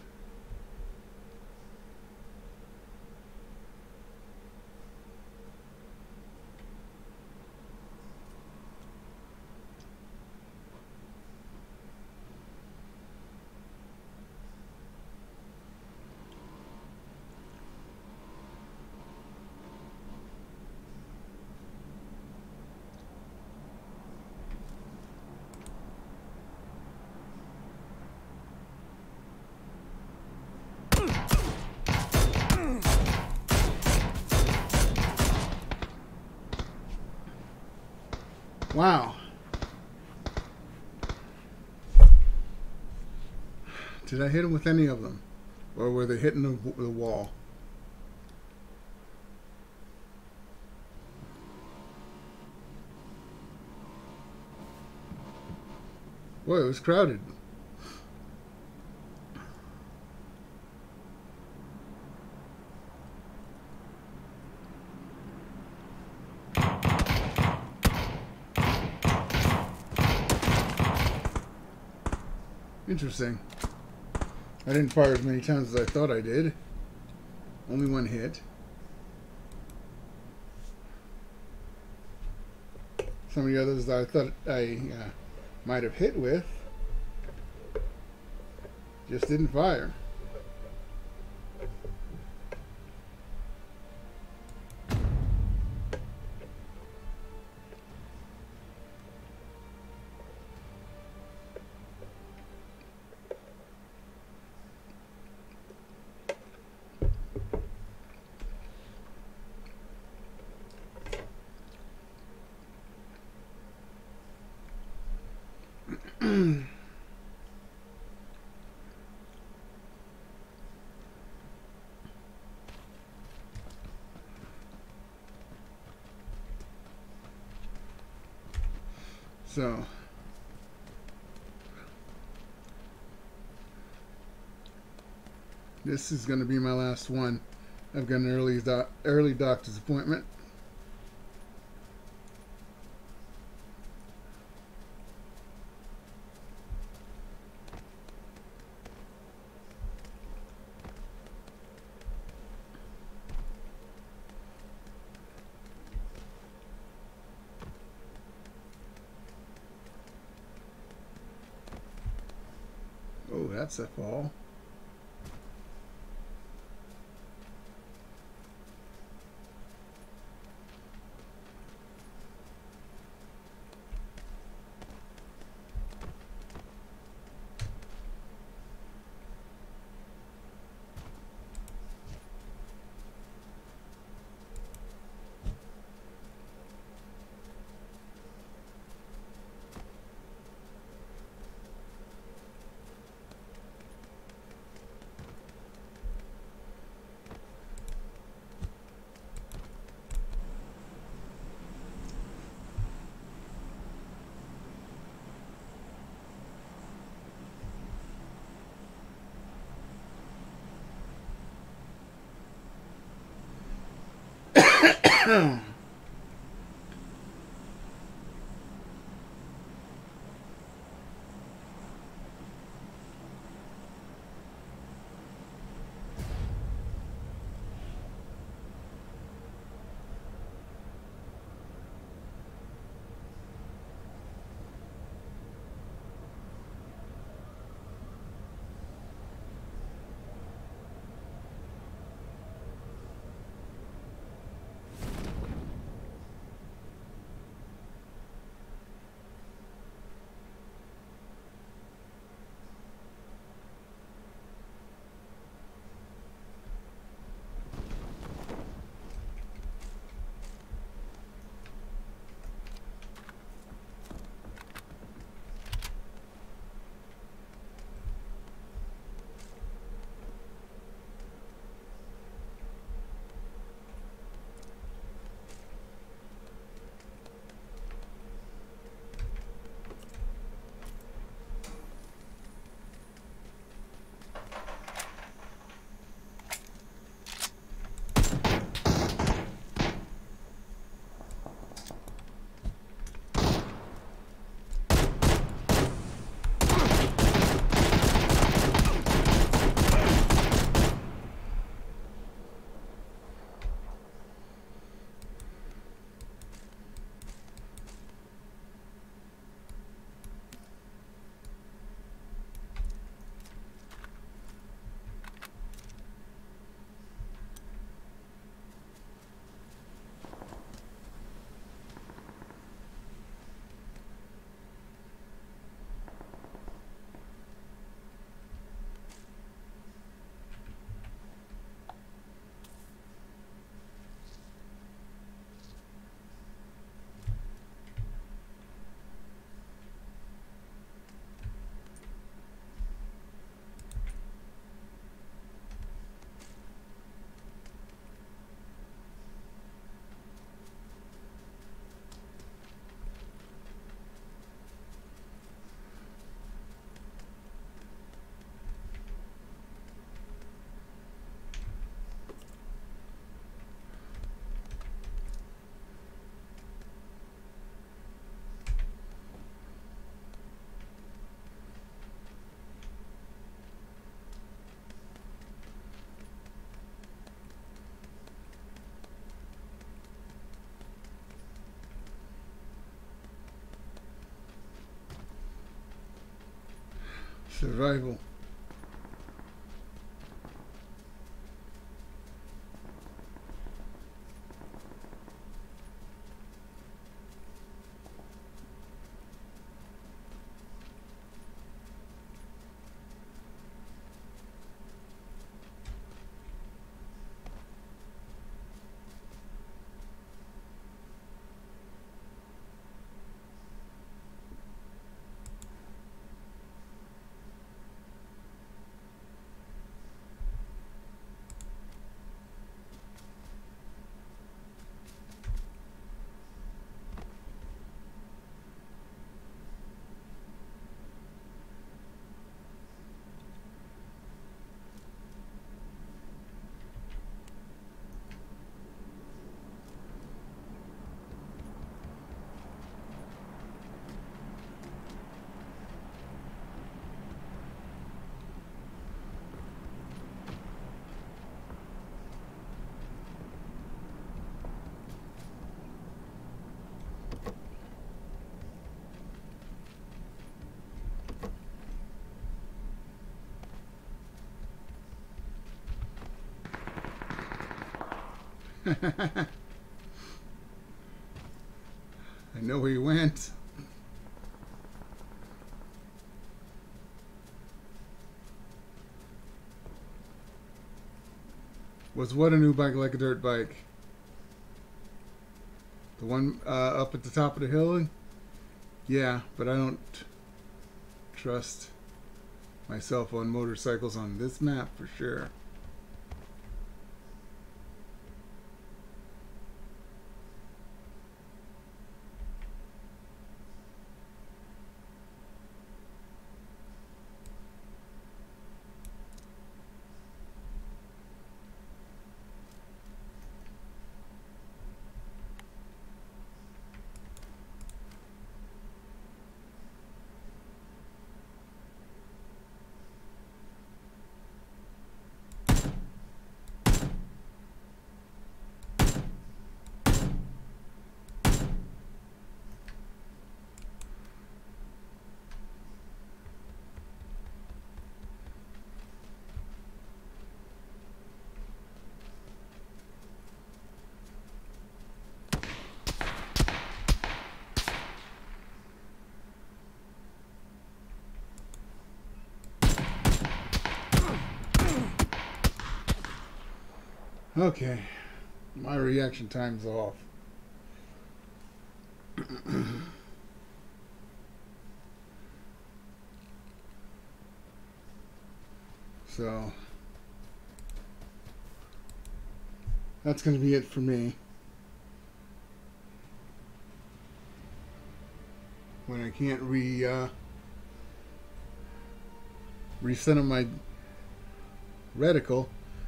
Wow. Did I hit him with any of them? Or were they hitting the wall? Boy, it was crowded. Interesting. I didn't fire as many times as I thought I did. Only one hit. Some of the others that I thought I might have hit with just didn't fire. So, this is going to be my last one. I've got an early doctor's appointment. Oh, that's a fall. Survival. I know where you went. Was what a new bike like a dirt bike? The one up at the top of the hill? Yeah, but I don't trust myself on motorcycles on this map for sure. Okay, my reaction time's off. So that's going to be it for me. When I can't reset on my reticle,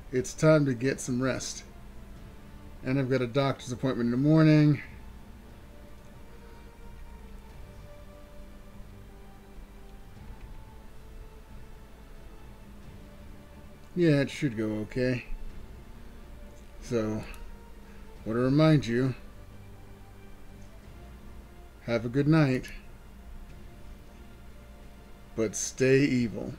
it's time to get some rest. And I've got a doctor's appointment in the morning. Yeah, it should go okay. So, I want to remind you, have a good night, but stay evil.